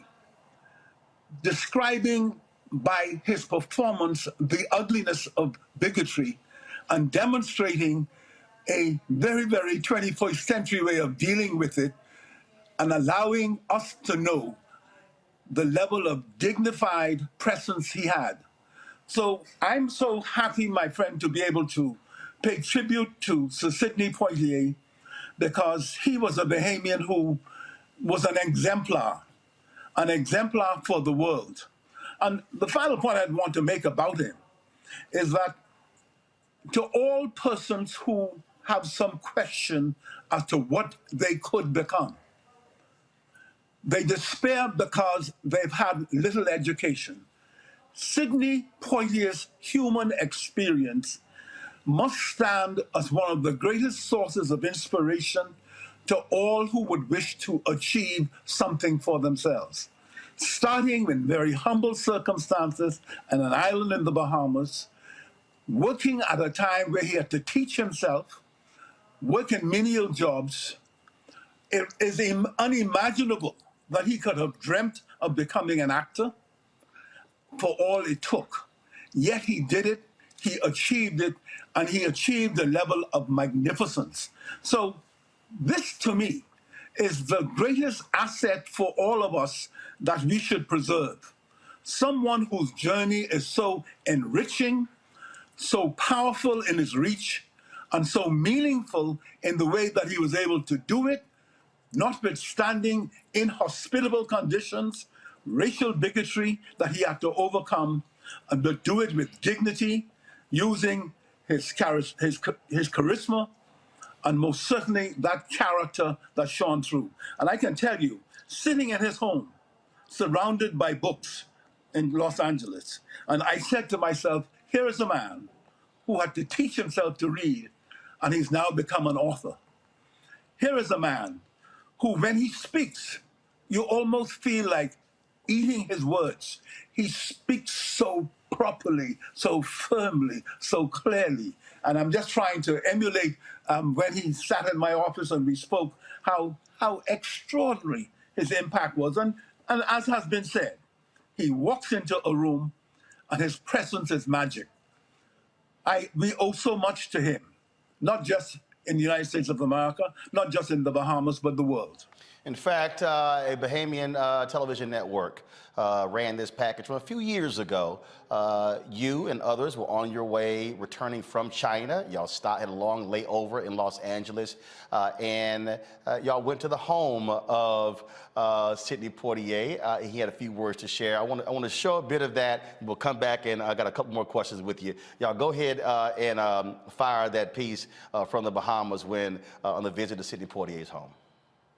describing by his performance the ugliness of bigotry, and demonstrating a very, very 21st century way of dealing with it, and allowing us to know the level of dignified presence he had. So I'm so happy, my friend, to be able to pay tribute to Sir Sidney Poitier, because he was a Bahamian who was an exemplar for the world. And the final point I'd want to make about him is that to all persons who have some question as to what they could become, they despair because they've had little education. Sidney Poitier's human experience must stand as one of the greatest sources of inspiration to all who would wish to achieve something for themselves. Starting in very humble circumstances on an island in the Bahamas, working at a time where he had to teach himself, work in menial jobs. It is unimaginable that he could have dreamt of becoming an actor for all it took. Yet he did it, he achieved it, and he achieved a level of magnificence. So this, to me, is the greatest asset for all of us that we should preserve. Someone whose journey is so enriching, so powerful in his reach, and so meaningful in the way that he was able to do it, notwithstanding inhospitable conditions, racial bigotry that he had to overcome, and to do it with dignity, using his charisma, and most certainly that character that shone through. And I can tell you, sitting in his home, surrounded by books in Los Angeles, and I said to myself, here is a man who had to teach himself to read, and he's now become an author. Here is a man who, when he speaks, you almost feel like eating his words. He speaks so properly, so firmly, so clearly. And I'm just trying to emulate when he sat in my office and we spoke, how extraordinary his impact was. And as has been said, he walks into a room and his presence is magic. We owe so much to him, not just in the United States of America, not just in the Bahamas, but the world. In fact, a Bahamian television network ran this package from a few years ago. You and others were on your way returning from China. Y'all had a long layover in Los Angeles, and y'all went to the home of Sidney Poitier. He had a few words to share. I want to show a bit of that. We'll come back, and I got a couple more questions with you. Y'all go ahead and fire that piece from the Bahamas when on the visit to Sidney Poitier's home.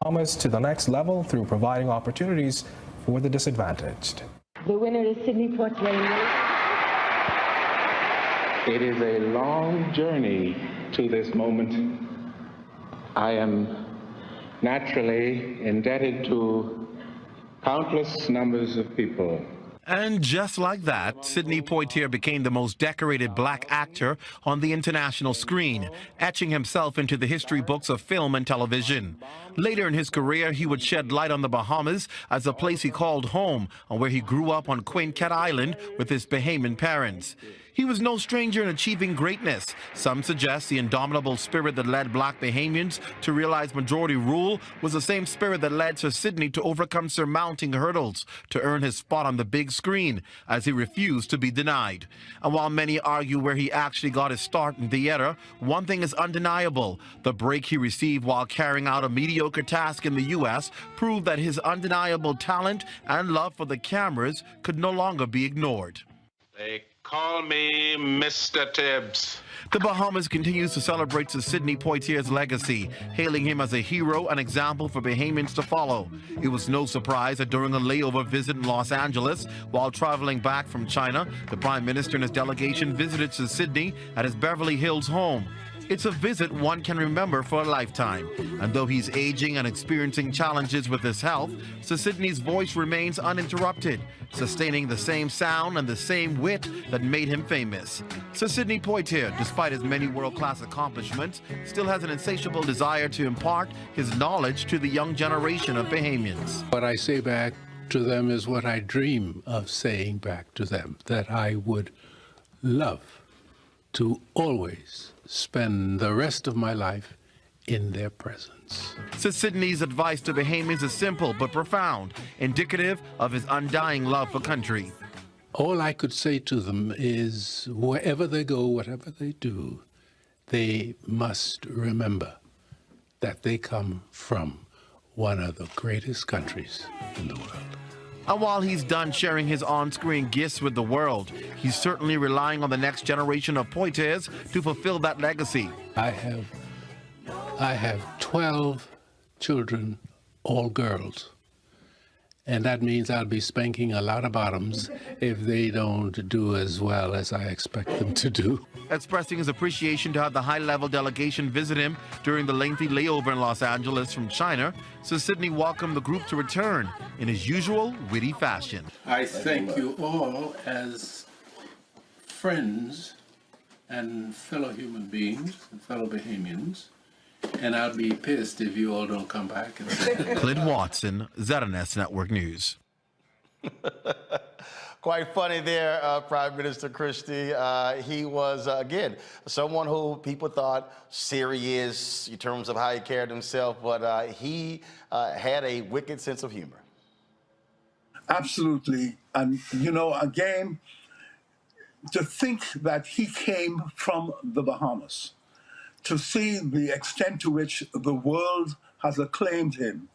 Bahamas to the next level through providing opportunities for the disadvantaged. The winner is Sidney Poitier. It is a long journey to this moment. I am naturally indebted to countless numbers of people. And just like that, Sidney Poitier became the most decorated black actor on the international screen, etching himself into the history books of film and television. Later in his career, he would shed light on the Bahamas as a place he called home, and where he grew up on Quaint Cat Island with his Bahamian parents. He was no stranger in achieving greatness. Some suggest the indomitable spirit that led black Bahamians to realize majority rule was the same spirit that led Sir Sidney to overcome surmounting hurdles to earn his spot on the big screen, as he refused to be denied. And while many argue where he actually got his start in theater, one thing is undeniable. The break he received while carrying out a mediocre task in the U.S. proved that his undeniable talent and love for the cameras could no longer be ignored. They call me Mr. Tibbs. The Bahamas continues to celebrate Sir Sidney Poitier's legacy, hailing him as a hero and example for Bahamians to follow. It was no surprise that during a layover visit in Los Angeles, while traveling back from China, the Prime Minister and his delegation visited Sir Sidney at his Beverly Hills home. It's a visit one can remember for a lifetime. And though he's aging and experiencing challenges with his health, Sir Sidney's voice remains uninterrupted, sustaining the same sound and the same wit that made him famous. Sir Sidney Poitier, despite his many world-class accomplishments, still has an insatiable desire to impart his knowledge to the young generation of Bahamians. What I say back to them is what I dream of saying back to them, that I would love to always spend the rest of my life in their presence. Sir Sidney's advice to Bahamians is simple but profound, indicative of his undying love for country. All I could say to them is, wherever they go, whatever they do, they must remember that they come from one of the greatest countries in the world. And while he's done sharing his on-screen gifts with the world, he's certainly relying on the next generation of Poitiers to fulfill that legacy. I have 12 children, all girls. And that means I'll be spanking a lot of bottoms if they don't do as well as I expect them to do. Expressing his appreciation to have the high-level delegation visit him during the lengthy layover in Los Angeles from China, Sir Sidney welcomed the group to return in his usual witty fashion. I thank you all as friends and fellow human beings and fellow Bahamians, and I'll be pissed if you all don't come back. Clint Watson, ZNS Network News. Quite funny there, Prime Minister Christie. He was, again, someone who people thought serious in terms of how he carried himself, but he had a wicked sense of humor. Absolutely. And, you know, again, to think that he came from the Bahamas, to see the extent to which the world has acclaimed him,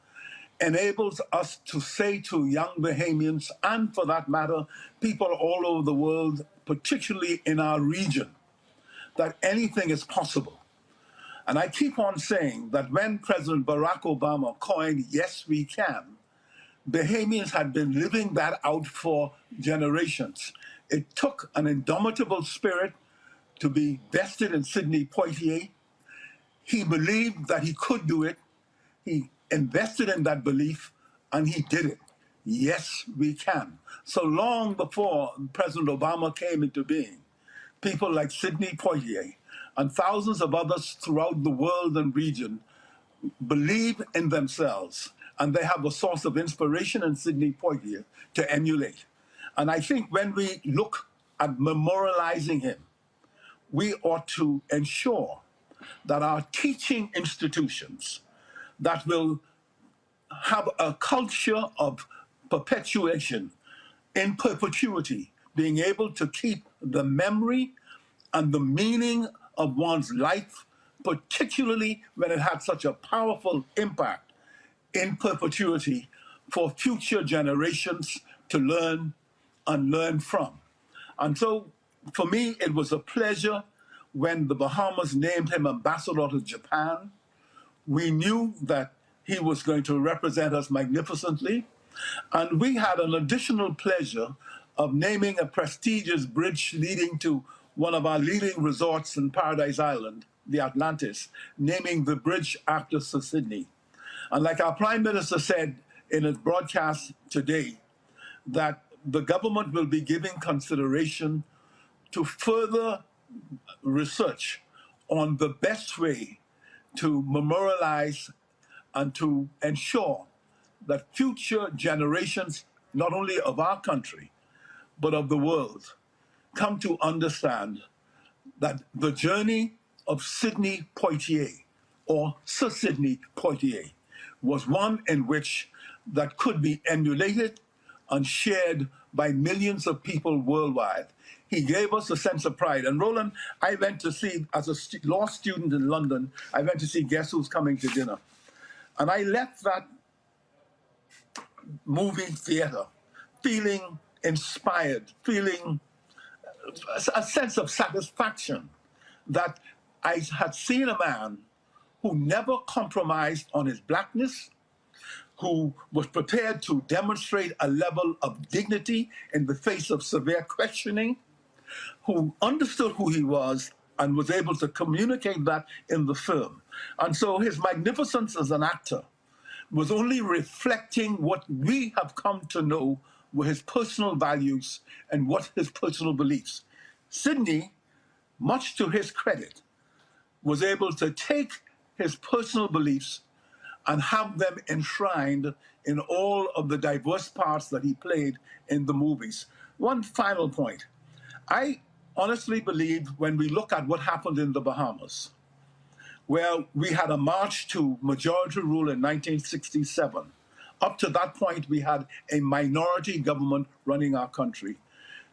enables us to say to young Bahamians, and for that matter, people all over the world, particularly in our region, that anything is possible. And I keep on saying that when President Barack Obama coined "Yes, we can," Bahamians had been living that out for generations. It took an indomitable spirit to be vested in Sidney Poitier. He believed that he could do it. He invested in that belief, and he did it. Yes, we can. So long before President Obama came into being, people like Sidney Poitier and thousands of others throughout the world and region believe in themselves, and they have a source of inspiration in Sidney Poitier to emulate. And I think when we look at memorializing him, we ought to ensure that our teaching institutions that will have a culture of perpetuation, in perpetuity, being able to keep the memory and the meaning of one's life, particularly when it had such a powerful impact, in perpetuity for future generations to learn and learn from. And so, for me, it was a pleasure when the Bahamas named him ambassador to Japan. We knew that he was going to represent us magnificently. And we had an additional pleasure of naming a prestigious bridge leading to one of our leading resorts in Paradise Island, the Atlantis, naming the bridge after Sir Sidney. And like our Prime Minister said in his broadcast today, that the government will be giving consideration to further research on the best way to memorialize and to ensure that future generations, not only of our country, but of the world, come to understand that the journey of Sidney Poitier, or Sir Sidney Poitier, was one in which that could be emulated and shared by millions of people worldwide. He gave us a sense of pride. And Roland, I went to see, as a law student in London, I went to see Guess Who's Coming to Dinner. And I left that movie theater feeling inspired, feeling a sense of satisfaction that I had seen a man who never compromised on his blackness, who was prepared to demonstrate a level of dignity in the face of severe questioning, who understood who he was and was able to communicate that in the film. And so his magnificence as an actor was only reflecting what we have come to know were his personal values and what his personal beliefs. Sidney, much to his credit, was able to take his personal beliefs and have them enshrined in all of the diverse parts that he played in the movies. One final point. I honestly believe when we look at what happened in the Bahamas, where we had a march to majority rule in 1967. Up to that point, we had a minority government running our country.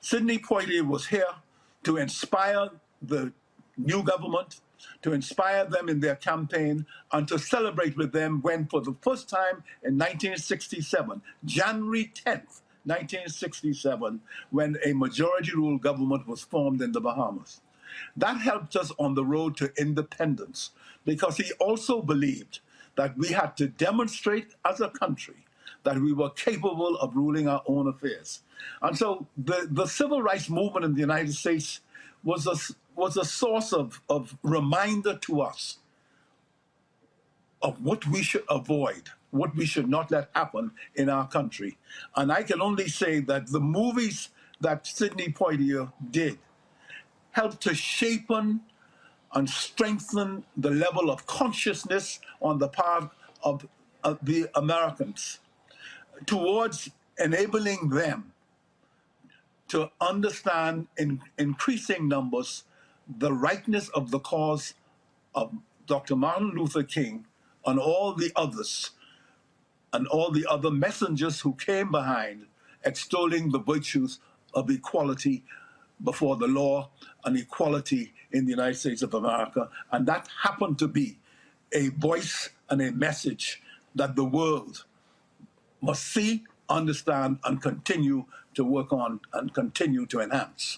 Sidney Poitier was here to inspire the new government, to inspire them in their campaign, and to celebrate with them when, for the first time in 1967, January 10th, 1967, when a majority rule government was formed in the Bahamas. That helped us on the road to independence, because he also believed that we had to demonstrate as a country that we were capable of ruling our own affairs. And so the civil rights movement in the United States was a source of reminder to us of what we should avoid, what we should not let happen in our country. And I can only say that the movies that Sidney Poitier did helped to shapen and strengthen the level of consciousness on the part of the Americans towards enabling them to understand in increasing numbers the rightness of the cause of Dr. Martin Luther King and all the others and all the other messengers who came behind extolling the virtues of equality before the law and equality in the United States of America. And that happened to be a voice and a message that the world must see, understand, and continue to work on and continue to enhance.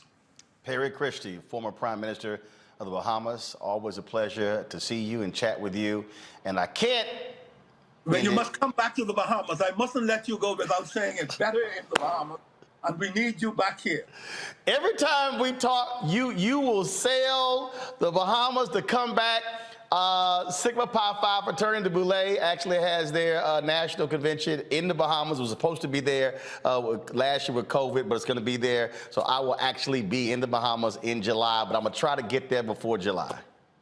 Perry Christie, former Prime Minister of the Bahamas, always a pleasure to see you and chat with you. And I can't... Well, you must come back to the Bahamas. I mustn't let you go without saying it's better in the Bahamas. And we need you back here. Every time we talk, you will sail the Bahamas to come back. Sigma Pi Phi Fraternity de Boulay actually has their national convention in the Bahamas. It was supposed to be there last year with COVID, but it's going to be there. So I will actually be in the Bahamas in July, but I'm going to try to get there before July.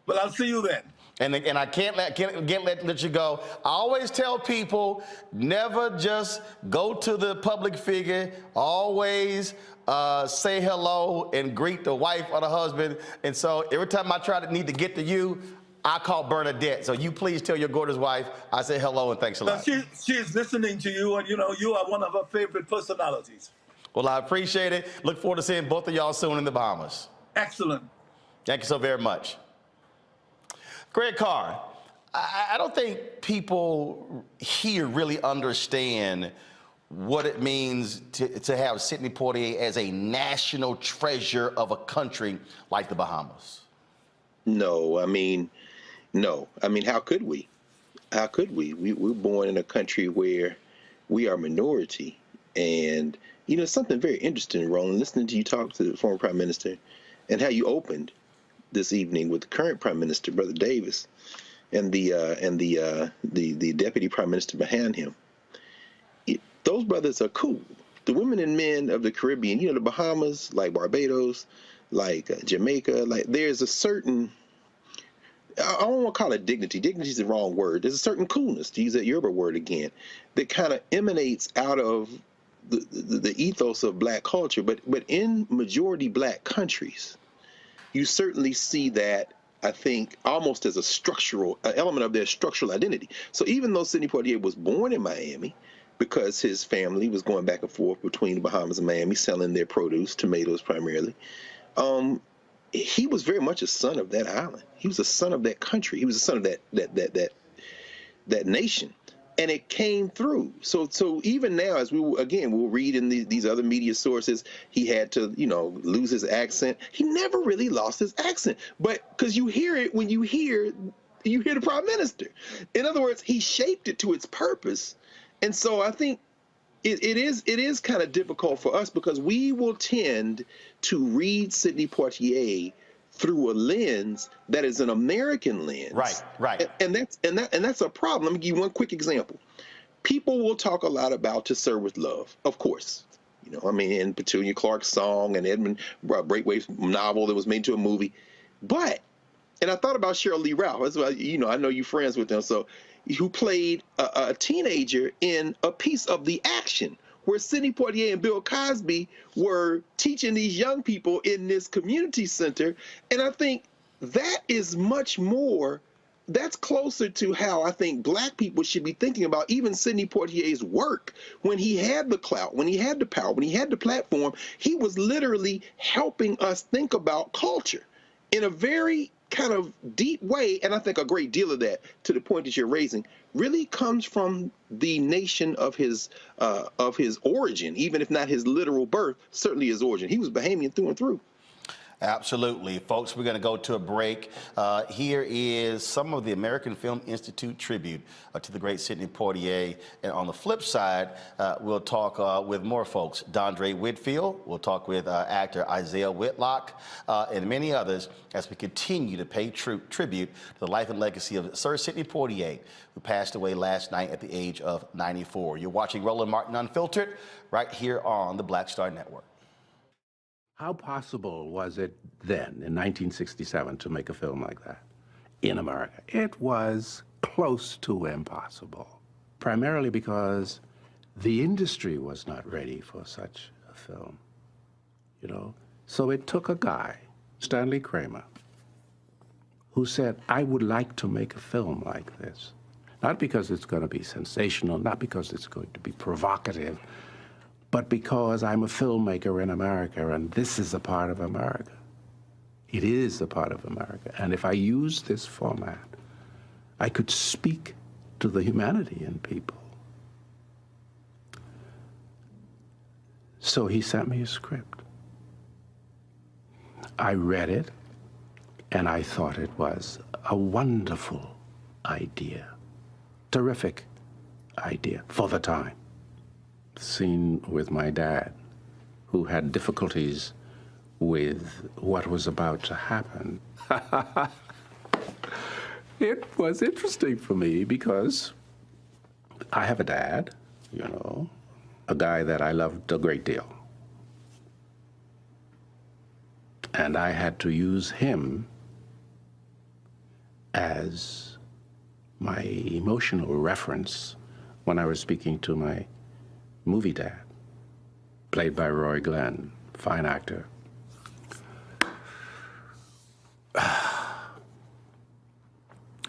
But I'll see you then. And I can't let you go. I always tell people, never just go to the public figure. Always say hello and greet the wife or the husband. And so every time I need to get to you, I call Bernadette. So you please tell your gorgeous wife I say hello and thanks a lot. She's listening to you, and you know you are one of her favorite personalities. Well, I appreciate it. Look forward to seeing both of y'all soon in the Bahamas. Excellent. Thank you so very much. Greg Carr, I don't think people here really understand what it means to have Sidney Poitier as a national treasure of a country like the Bahamas. No, I mean, how could we? How could we? We're born in a country where we are minority. And, you know, something very interesting, Roland, listening to you talk to the former Prime Minister and how you opened this evening with the current Prime Minister, Brother Davis, and the Deputy Prime Minister behind him. Those brothers are cool. the women and men of the Caribbean, the Bahamas, like Barbados, like Jamaica, like there's a certain, I don't want to call it dignity. Dignity is the wrong word. There's a certain coolness, to use that Yoruba word again, that kind of emanates out of the ethos of black culture. But in majority black countries, you certainly see that, I think, almost as a structural element of their structural identity. So even though Sidney Poitier was born in Miami, because his family was going back and forth between the Bahamas and Miami, selling their produce, tomatoes primarily, he was very much a son of that island. He was a son of that country. He was a son of that nation, and it came through. So even now, as we'll read in these other media sources, he had to lose his accent. He never really lost his accent, but because you hear it when you hear the prime minister. In other words, he shaped it to its purpose, and so I think it is kind of difficult for us because we will tend to read Sidney Poitier through a lens that is an American lens. Right. And that's a problem. Let me give you one quick example. People will talk a lot about To Serve With Love, of course. And Petunia Clark's song and Edmund Braithwaite's novel that was made into a movie. And I thought about Cheryl Lee Ralph. That's why, I know you're friends with them. So, who played a teenager in A Piece of the Action, where Sidney Poitier and Bill Cosby were teaching these young people in this community center. And I think that is that's closer to how I think black people should be thinking about even Sidney Poitier's work. When he had the clout, when he had the power, when he had the platform, he was literally helping us think about culture in a very kind of deep way. And I think a great deal of that, to the point that you're raising, really comes from the nation of his origin, even if not his literal birth, certainly his origin. He was Bahamian through and through. Absolutely. Folks, we're going to go to a break. Here is some of the American Film Institute tribute to the great Sidney Poitier. And on the flip side, we'll talk with more folks. Dondre Whitfield, we'll talk with actor Isaiah Whitlock, and many others as we continue to pay tribute to the life and legacy of Sir Sidney Poitier, who passed away last night at the age of 94. You're watching Roland Martin Unfiltered right here on the Black Star Network. How possible was it then, in 1967, to make a film like that in America? It was close to impossible, primarily because the industry was not ready for such a film, So it took a guy, Stanley Kramer, who said, I would like to make a film like this. Not because it's going to be sensational, not because it's going to be provocative, but because I'm a filmmaker in America, and this is a part of America. It is a part of America. And if I use this format, I could speak to the humanity in people. So he sent me a script. I read it, and I thought it was a wonderful idea, terrific idea for the time. Scene with my dad, who had difficulties with what was about to happen. It was interesting for me because I have a dad, a guy that I loved a great deal. And I had to use him as my emotional reference when I was speaking to my movie dad, played by Roy Glenn, fine actor.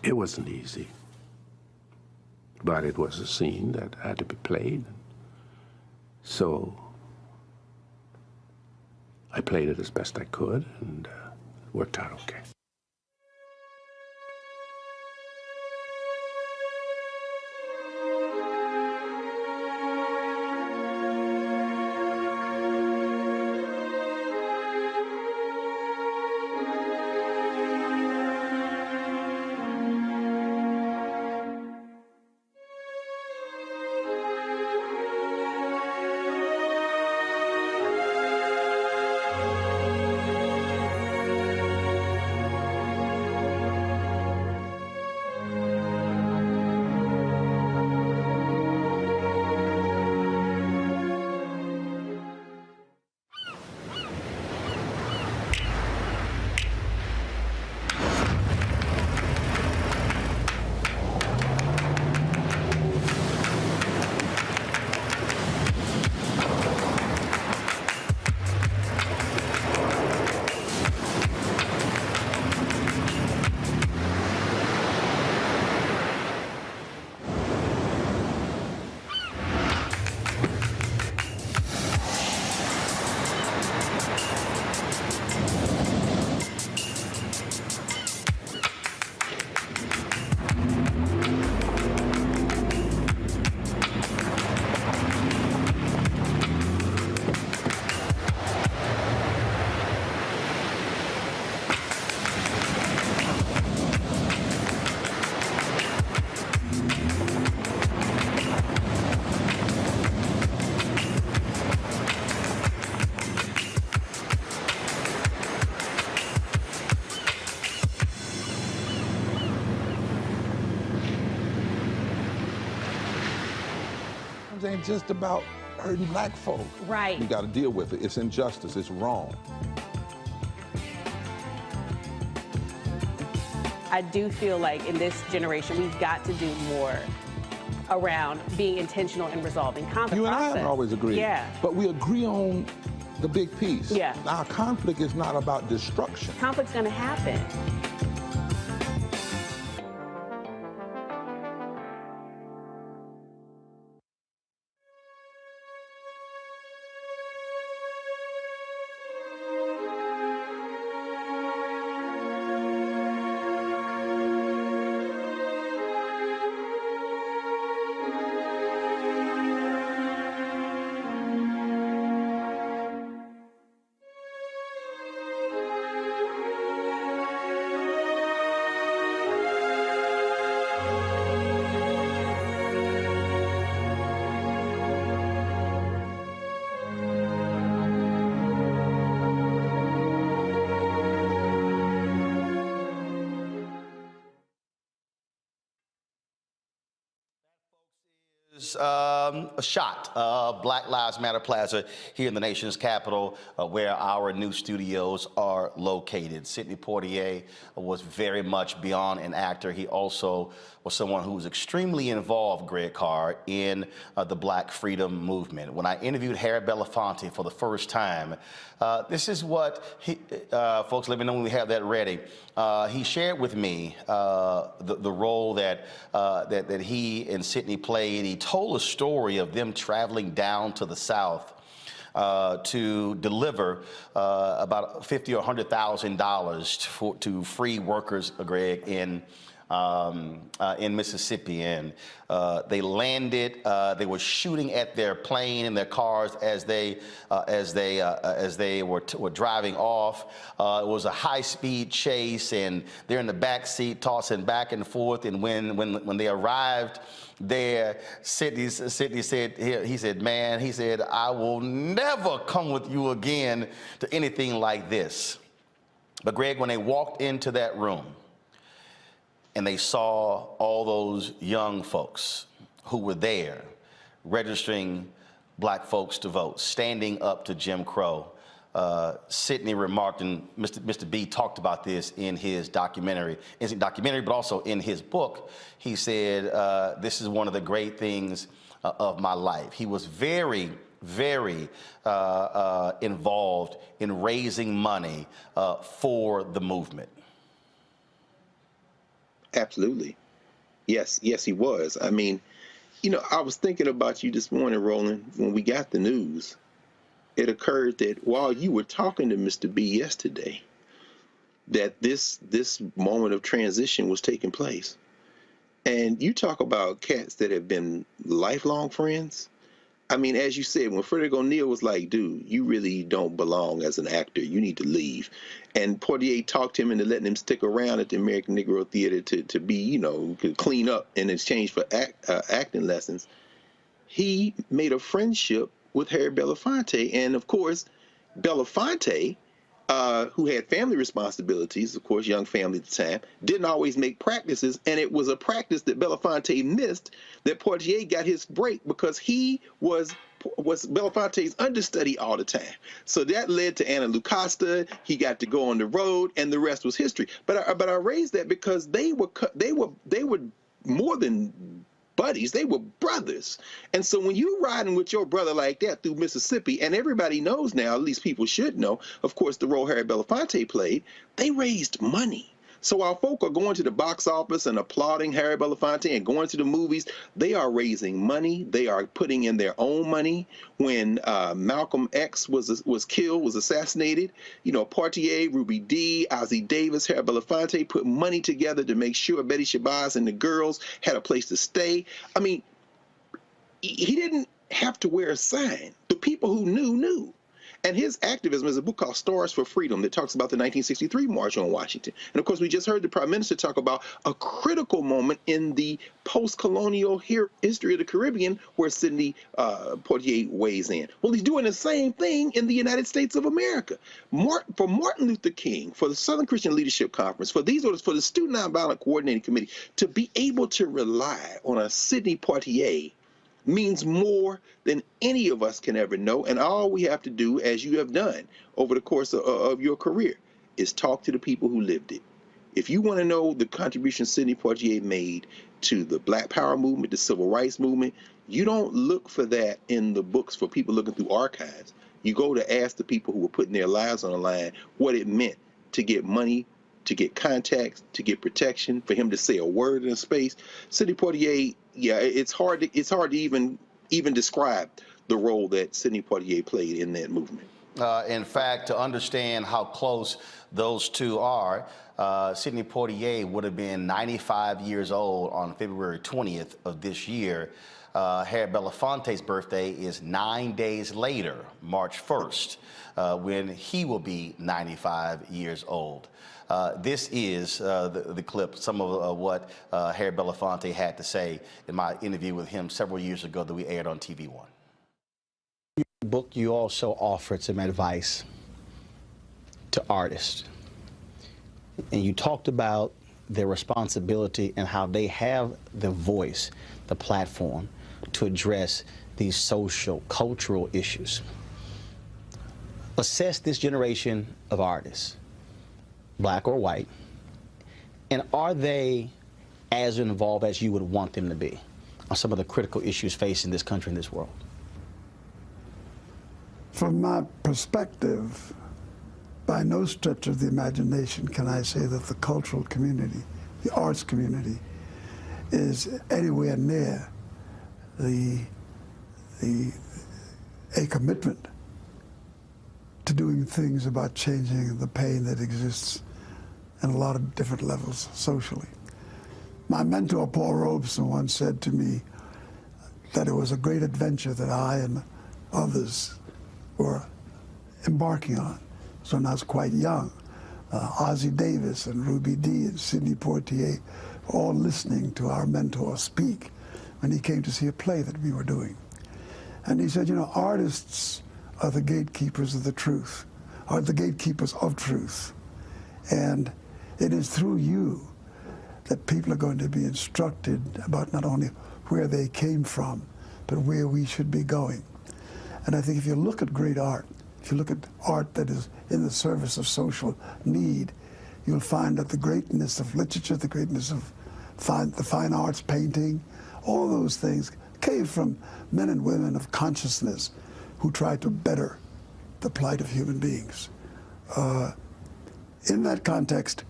It wasn't easy, but it was a scene that had to be played. So I played it as best I could, and it worked out okay. ain't just about hurting black folk. Right. You got to deal with it. It's injustice. It's wrong. I do feel like in this generation, we've got to do more around being intentional and resolving conflict. You and I haven't always agreed. Yeah. But we agree on the big piece. Yeah. Now, conflict is not about destruction. Conflict's going to happen. A shot of Black Lives Matter Plaza here in the nation's capital, where our new studios are located. Sidney Poitier was very much beyond an actor. He also was someone who was extremely involved, Greg Carr, in the Black freedom movement. When I interviewed Harry Belafonte for the first time, this is what he, folks, let me know when we have that ready. He shared with me the role that he and Sidney played. He told a story of them traveling down to the South to deliver about $50,000 or $100,000 to free workers, Greg, in Mississippi, and they landed. They were shooting at their plane and their cars as they were driving off. It was a high-speed chase, and they're in the back seat tossing back and forth. And when they arrived there, Sidney said, he said, man, he said, I will never come with you again to anything like this. But Greg, when they walked into that room, and they saw all those young folks who were there registering black folks to vote, standing up to Jim Crow. Sidney remarked, and Mr. B talked about this in his documentary, but also in his book. He said, this is one of the great things of my life. He was very, very involved in raising money for the movement. Absolutely. Yes, he was. I mean, you know, I was thinking about you this morning, Roland, when we got the news. It occurred that while you were talking to Mr. B yesterday, that this moment of transition was taking place. And you talk about cats that have been lifelong friends. I mean, as you said, when Frederick O'Neill was like, dude, you really don't belong as an actor. You need to leave. And Poitier talked him into letting him stick around at the American Negro Theater to be, you know, to clean up in exchange for acting lessons. He made a friendship with Harry Belafonte. And, of course, Belafonte, who had family responsibilities, of course, young family at the time, didn't always make practices. And it was a practice that Belafonte missed that Poitier got his break because he was Belafonte's understudy all the time. So that led to Anna Lucasta. He got to go on the road, and the rest was history. But I raised that because they were more than buddies. They were brothers. And so when you riding with your brother like that through Mississippi, and everybody knows now, at least people should know, of course, the role Harry Belafonte played, they raised money. So while folk are going to the box office and applauding Harry Belafonte and going to the movies, they are raising money. They are putting in their own money. When Malcolm X was killed, was assassinated, you know, Poitier, Ruby Dee, Ossie Davis, Harry Belafonte put money together to make sure Betty Shabazz and the girls had a place to stay. I mean, he didn't have to wear a sign. The people who knew. And his activism is a book called Stars for Freedom that talks about the 1963 March on Washington. And, of course, we just heard the Prime Minister talk about a critical moment in the post-colonial history of the Caribbean where Sidney Poitier weighs in. Well, he's doing the same thing in the United States of America. For Martin Luther King, for the Southern Christian Leadership Conference, for the Student Nonviolent Coordinating Committee, to be able to rely on a Sidney Poitier means more than any of us can ever know. And all we have to do, as you have done over the course of your career, is talk to the people who lived it. If you want to know the contribution Sidney Poitier made to the Black Power movement, the Civil Rights movement, you don't look for that in the books for people looking through archives. You go to ask the people who were putting their lives on the line what it meant to get money, to get contacts, to get protection, for him to say a word in a space. Sidney Poitier, yeah, it's hard to even describe the role that Sidney Poitier played in that movement. In fact, to understand how close those two are, Sidney Poitier would have been 95 years old on February 20th of this year. Harry Belafonte's birthday is 9 days later, March 1st, when he will be 95 years old. This is the clip, some of what Harry Belafonte had to say in my interview with him several years ago that we aired on TV One. In your book, you also offered some advice to artists. And you talked about their responsibility and how they have the voice, the platform, to address these social, cultural issues. Assess this generation of artists, black or white, and are they as involved as you would want them to be on some of the critical issues facing this country and this world? From my perspective, by no stretch of the imagination can I say that the cultural community, the arts community, is anywhere near a commitment to doing things about changing the pain that exists in a lot of different levels socially. My mentor, Paul Robeson, once said to me that it was a great adventure that I and others were embarking on. So when I was quite young, Ossie Davis and Ruby Dee and Sidney Poitier were all listening to our mentor speak when he came to see a play that we were doing. And he said, you know, artists are the gatekeepers of the truth, are the gatekeepers of truth. And it is through you that people are going to be instructed about not only where they came from, but where we should be going. And I think if you look at great art, if you look at art that is in the service of social need, you'll find that the greatness of literature, the greatness of the fine arts, painting, all those things came from men and women of consciousness who tried to better the plight of human beings. In that context,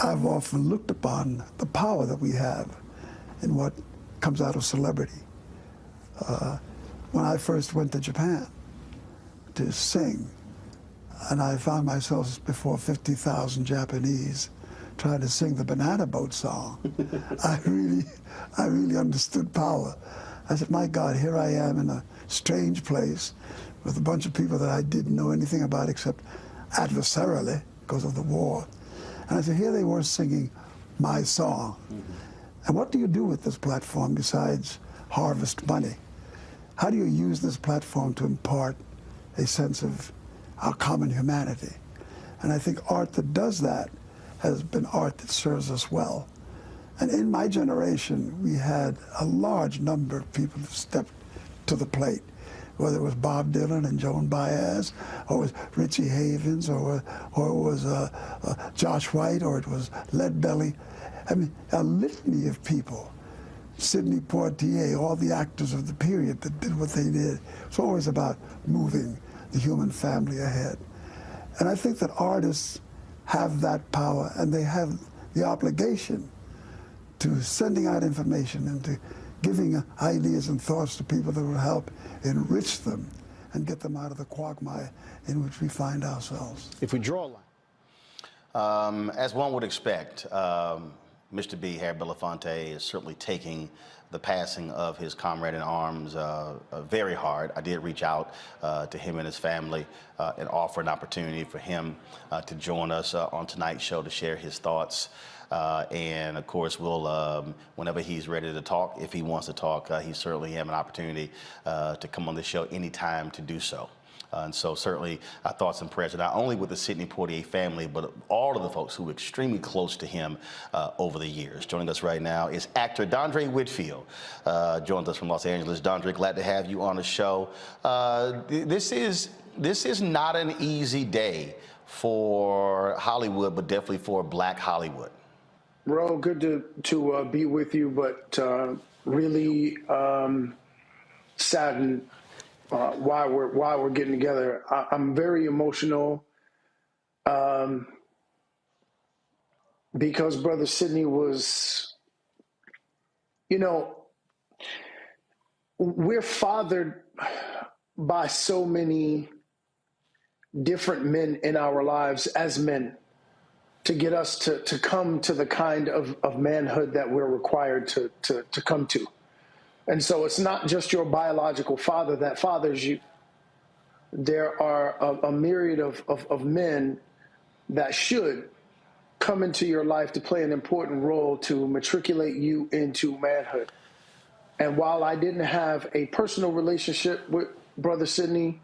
I've often looked upon the power that we have in what comes out of celebrity. When I first went to Japan to sing, and I found myself before 50,000 Japanese trying to sing the Banana Boat song, I really understood power. I said, my God, here I am in a strange place with a bunch of people that I didn't know anything about except adversarially because of the war. And I said, here they were singing my song. And what do you do with this platform besides harvest money? How do you use this platform to impart a sense of our common humanity? And I think art that does that has been art that serves us well. And in my generation, we had a large number of people who stepped to the plate, whether it was Bob Dylan and Joan Baez, or it was Richie Havens, or it was Josh White, or it was Lead Belly. I mean, a litany of people. Sidney Poitier, all the actors of the period that did what they did. It's always about moving the human family ahead. And I think that artists have that power, and they have the obligation to sending out information and to giving ideas and thoughts to people that will help enrich them and get them out of the quagmire in which we find ourselves. If we draw a line. As one would expect, Mr. B, Harry Belafonte, is certainly taking the passing of his comrade in arms very hard. I did reach out to him and his family and offer an opportunity for him to join us on tonight's show to share his thoughts. And of course, we'll, whenever he's ready to talk, if he wants to talk, he certainly have an opportunity to come on the show anytime to do so. And so certainly our thoughts and prayers are not only with the Sidney Poitier family, but all of the folks who were extremely close to him over the years. Joining us right now is actor Dondre Whitfield. Joins us from Los Angeles. Dondre, glad to have you on the show. This is not an easy day for Hollywood, but definitely for Black Hollywood. Ro, good to be with you, but really saddened why we're getting together. I'm very emotional because Brother Sidney was, you know, we're fathered by so many different men in our lives as men to get us to come to the kind of manhood that we're required to come to. And so it's not just your biological father that fathers you. There are a myriad of men that should come into your life to play an important role to matriculate you into manhood. And while I didn't have a personal relationship with Brother Sidney,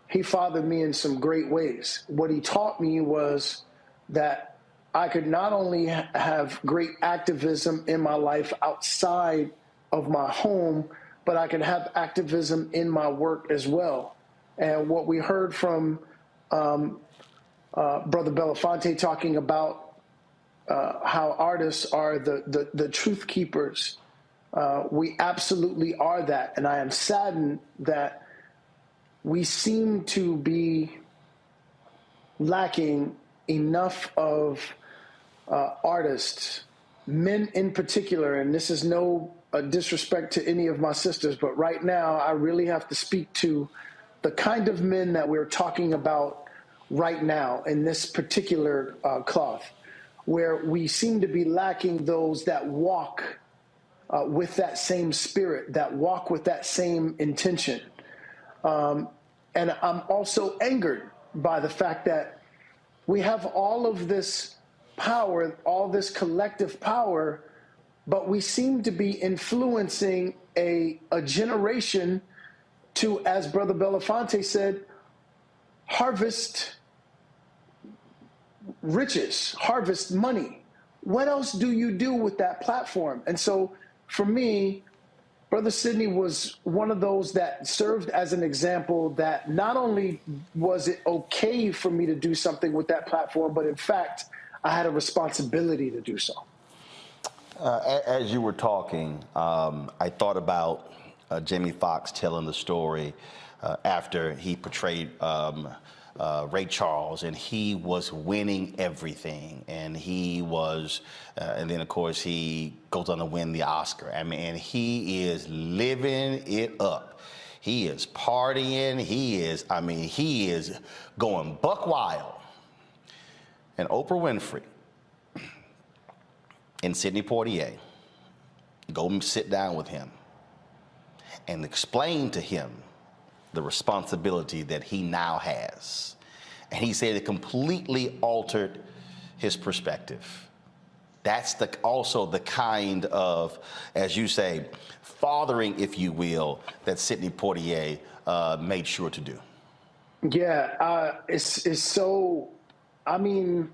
he fathered me in some great ways. What he taught me was that I could not only have great activism in my life outside of my home, but I can have activism in my work as well. And what we heard from Brother Belafonte talking about how artists are the truth keepers, we absolutely are that. And I am saddened that we seem to be lacking enough of artists, men in particular, and this is no disrespect to any of my sisters, but right now I really have to speak to the kind of men that we're talking about right now in this particular cloth, where we seem to be lacking those that walk with that same spirit, that walk with that same intention. And I'm also angered by the fact that we have all of this power, all this collective power, but we seem to be influencing a generation to, as Brother Belafonte said, harvest riches, harvest money. What else do you do with that platform? And so for me, Brother Sidney was one of those that served as an example that not only was it okay for me to do something with that platform, but in fact, I had a responsibility to do so. As you were talking, I thought about Jamie Foxx telling the story after he portrayed Ray Charles, and he was winning everything, and he was, and then of course he goes on to win the Oscar. I mean, and he is living it up. He is partying. He is going buck wild. And Oprah Winfrey and Sidney Poitier go sit down with him and explain to him the responsibility that he now has. And he said it completely altered his perspective. That's also the kind of, as you say, fathering, if you will, that Sidney Poitier made sure to do. Yeah, it's so, I mean,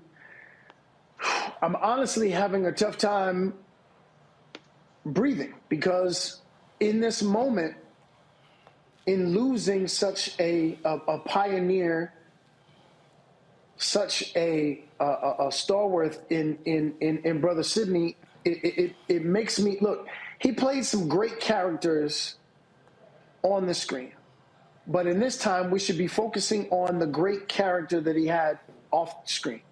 I'm honestly having a tough time breathing because in this moment, in losing such a pioneer, such a stalwart in Brother Sidney, it makes me look. He played some great characters on the screen, but in this time we should be focusing on the great character that he had off the screen.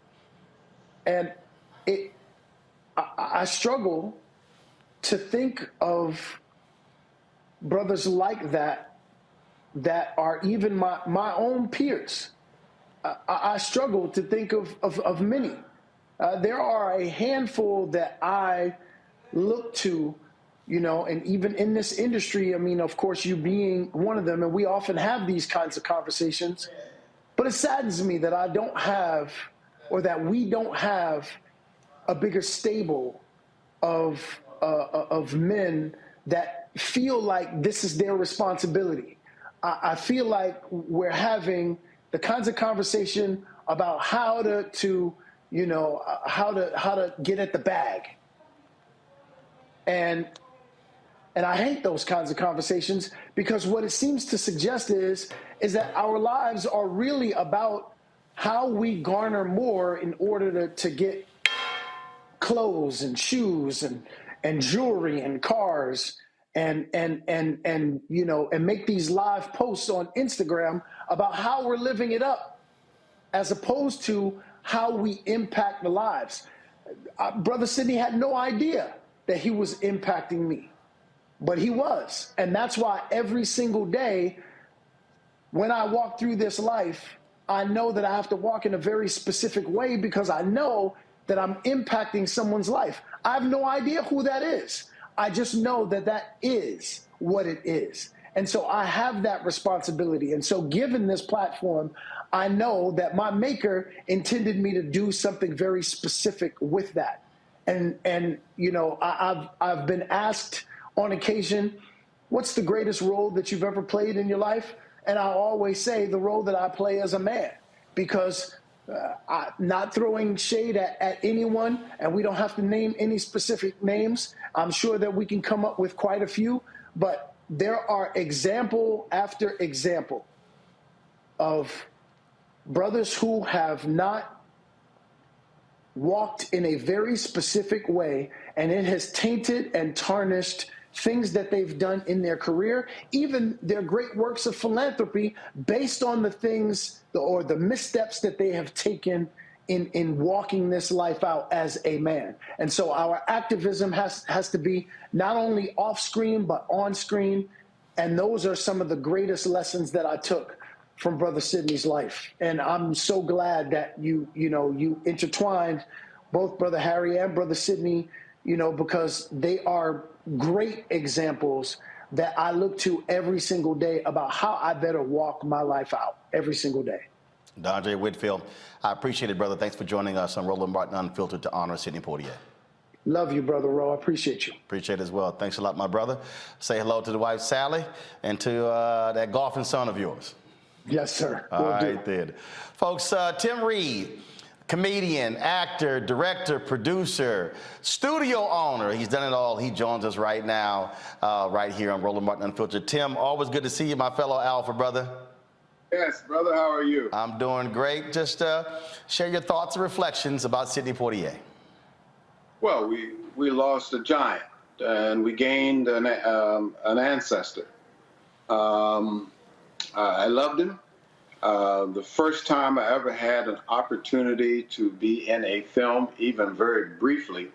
And I struggle to think of brothers like that are even my own peers. I struggle to think of many. There are a handful that I look to, you know, and even in this industry, I mean, of course, you being one of them, and we often have these kinds of conversations, but it saddens me that I don't have, or that we don't have, a bigger stable of men that feel like this is their responsibility. I feel like we're having the kinds of conversation about how to get at the bag. And I hate those kinds of conversations, because what it seems to suggest is that our lives are really about how we garner more in order to get clothes and shoes and jewelry and cars and make these live posts on Instagram about how we're living it up, as opposed to how we impact the lives. Brother Sidney had no idea that he was impacting me, but he was. And that's why every single day when I walk through this life, I know that I have to walk in a very specific way, because I know that I'm impacting someone's life. I have no idea who that is. I just know that that is what it is. And so I have that responsibility. And so given this platform, I know that my maker intended me to do something very specific with that. And I've been asked on occasion, what's the greatest role that you've ever played in your life? And I always say the role that I play as a man, because not throwing shade at anyone, and we don't have to name any specific names. I'm sure that we can come up with quite a few, but there are example after example of brothers who have not walked in a very specific way, and it has tainted and tarnished things that they've done in their career, even their great works of philanthropy, based on the things or the missteps that they have taken in walking this life out as a man. And so our activism has to be not only off screen, but on screen. And those are some of the greatest lessons that I took from Brother Sidney's life. And I'm so glad that you intertwined both Brother Harry and Brother Sidney, because they are great examples that I look to every single day about how I better walk my life out every single day. Dondre Whitfield, I appreciate it, brother. Thanks for joining us on Roland Martin Unfiltered to honor Sidney Poitier. Love you, Brother Roe. I appreciate you. Appreciate it as well. Thanks a lot, my brother. Say hello to the wife, Sally, and to that golfing son of yours. Yes, sir. All right, then. Folks, Tim Reed, comedian, actor, director, producer, studio owner. He's done it all. He joins us right now, right here on Roland Martin Unfiltered. Tim, always good to see you, my fellow Alpha brother. Yes, brother, how are you? I'm doing great. Just share your thoughts and reflections about Sidney Poitier. Well, we lost a giant, and we gained an ancestor. I loved him. The first time I ever had an opportunity to be in a film, even very briefly,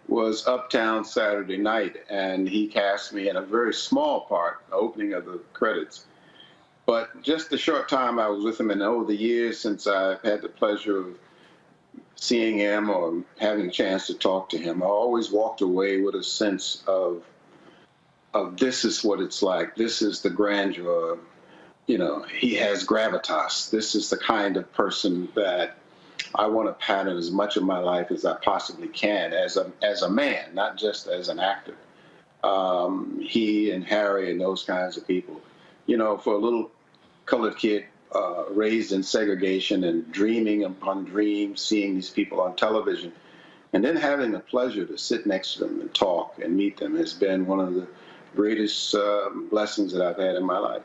was Uptown Saturday Night, and he cast me in a very small part, the opening of the credits. But just the short time I was with him, and over the years since I've had the pleasure of seeing him or having a chance to talk to him, I always walked away with a sense of this is what it's like. This is the grandeur. He has gravitas. This is the kind of person that I want to pattern as much of my life as I possibly can as a man, not just as an actor. He and Harry and those kinds of people. For a little colored kid raised in segregation and dreaming upon dreams, seeing these people on television, and then having the pleasure to sit next to them and talk and meet them has been one of the greatest blessings that I've had in my life.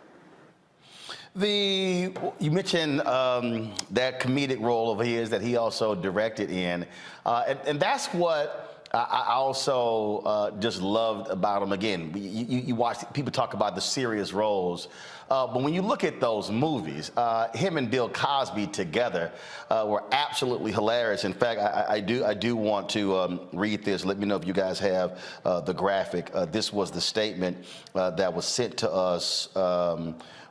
You mentioned that comedic role of his that he also directed in, and that's what I also just loved about him. Again, you watch people talk about the serious roles, but when you look at those movies, him and Bill Cosby together were absolutely hilarious. In fact, I do want to read this. Let me know if you guys have the graphic. This was the statement that was sent to us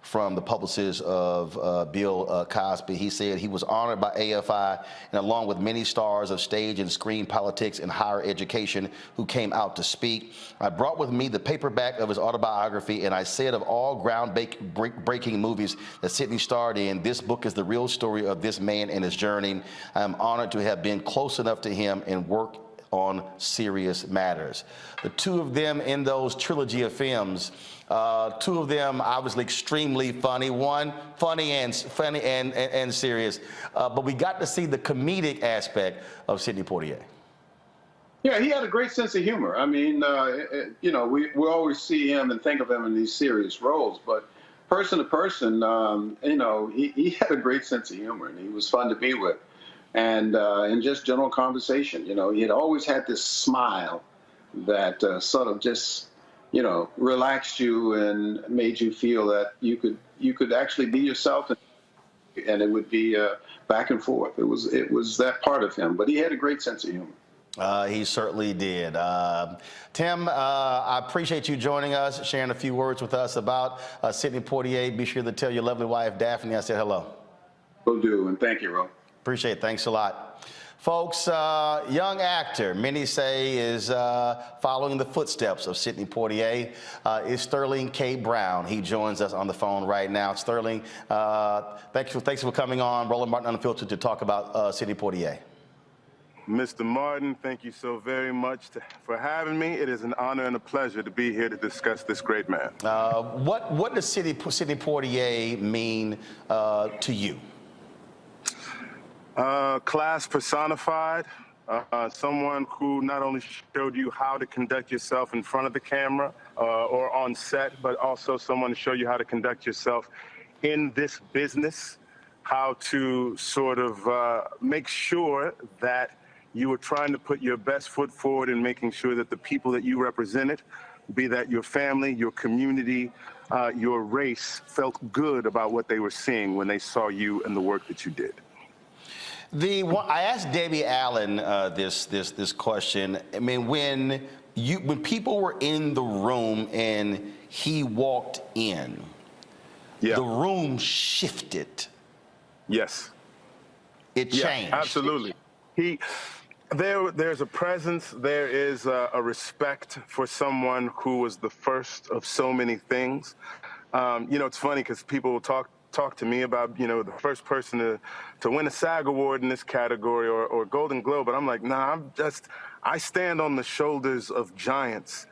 from the publicist of Bill Cosby. He said he was honored by AFI, and along with many stars of stage and screen politics and higher education who came out to speak. I brought with me the paperback of his autobiography, and I said of all groundbreaking movies that Sidney starred in, this book is the real story of this man and his journey. I am honored to have been close enough to him and work on serious matters. The two of them in those trilogy of films, two of them obviously extremely funny. One funny and serious, but we got to see the comedic aspect of Sidney Poitier. Yeah, he had a great sense of humor. I mean, you know, we always see him and think of him in these serious roles, but person to person, you know, he had a great sense of humor, and he was fun to be with. And in just general conversation, you know, he had always had this smile that sort of just, you know, relaxed you and made you feel that you could actually be yourself, and it would be back and forth. It was that part of him, but he had a great sense of humor. He certainly did. Tim, I appreciate you joining us, sharing a few words with us about Sidney Poitier. Be sure to tell your lovely wife, Daphne, I said hello. Will do, and thank you, Ro. Appreciate it. Thanks a lot. Folks, young actor, many say is following the footsteps of Sidney Poitier, is Sterling K. Brown. He joins us on the phone right now. Sterling, thanks for coming on Roland Martin Unfiltered to talk about Sidney Poitier. Mr. Martin, thank you so very much for having me. It is an honor and a pleasure to be here to discuss this great man. What does Sidney Poitier mean to you? Class personified, someone who not only showed you how to conduct yourself in front of the camera or on set, but also someone to show you how to conduct yourself in this business, how to sort of make sure that you were trying to put your best foot forward in making sure that the people that you represented, be that your family, your community, your race, felt good about what they were seeing when they saw you and the work that you did. I asked Debbie Allen this question. I mean, when people were in the room and he walked in, the room shifted. Yes. It changed. Yeah, absolutely. There's a presence, there is a respect for someone who was the first of so many things. You know, it's funny because people will talk to me about, you know, the first person to win a SAG award in this category or Golden Globe, but I'm like, nah, I stand on the shoulders of giants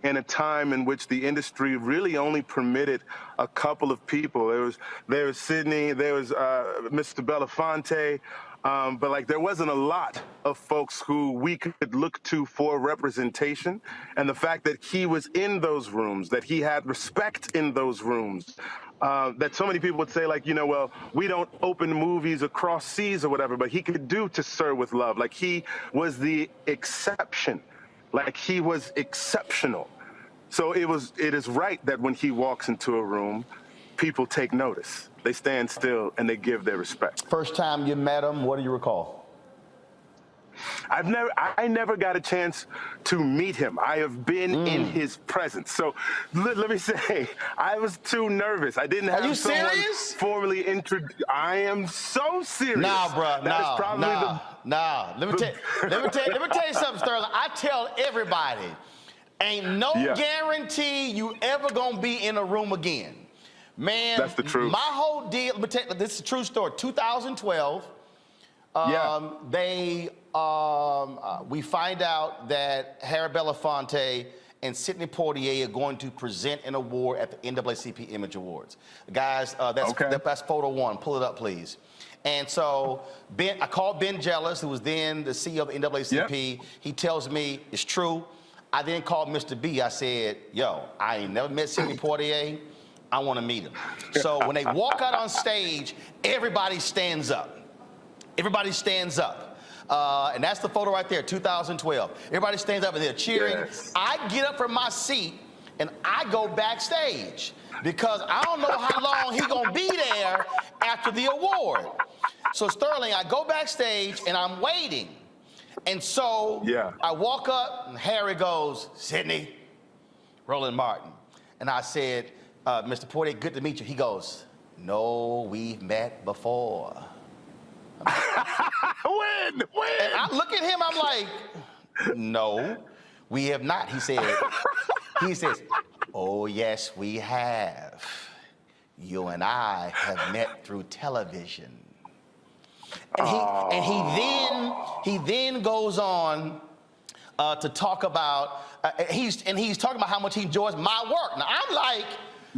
in a time in which the industry really only permitted a couple of people. There was Sidney, there was Mr. Belafonte, but like there wasn't a lot of folks who we could look to for representation. And the fact that he was in those rooms, that he had respect in those rooms, that so many people would say, like, you know, well, we don't open movies across seas or whatever, but he could do To Sir with Love. Like he was the exception. Like he was exceptional. So it is right that when he walks into a room, people take notice. They stand still and they give their respect. First time you met him, what do you recall? I never got a chance to meet him. I have been in his presence. So let me say, I was too nervous. I didn't have someone formally introduce. I am so serious. Nah, bro. Nah. Let me tell you something, Sterling. I tell everybody, ain't no guarantee you ever gonna be in a room again. Man, that's the truth. My whole deal, let me tell you, this is a true story. 2012, we find out that Harry Belafonte and Sidney Poitier are going to present an award at the NAACP Image Awards. Guys, that's photo one. Pull it up, please. And so I called Ben Jealous, who was then the CEO of the NAACP. He tells me it's true. I then called Mr. B. I said, yo, I ain't never met Sidney Poitier. I want to meet him. So when they walk out on stage, everybody stands up. Everybody stands up. And that's the photo right there, 2012. Everybody stands up and they're cheering. Yes. I get up from my seat and I go backstage because I don't know how long he's going to be there after the award. So Sterling, I go backstage and I'm waiting. And so I walk up and Harry goes, Sidney, Roland Martin. And I said, Mr. Poitier, good to meet you. He goes, no, we've met before. When? And I look at him, I'm like, no, we have not. He says, oh, yes, we have. You and I have met through television. And he then goes on to talk about, he's talking about how much he enjoys my work. Now, I'm like,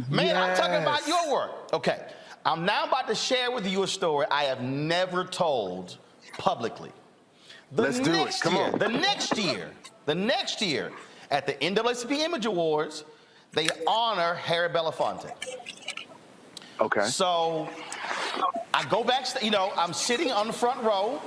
man, I'm talking about your work. Okay, I'm now about to share with you a story I have never told publicly. Let's do it. Come on. The next year, at the NAACP Image Awards, they honor Harry Belafonte. Okay. So I go back, you know, I'm sitting on the front row.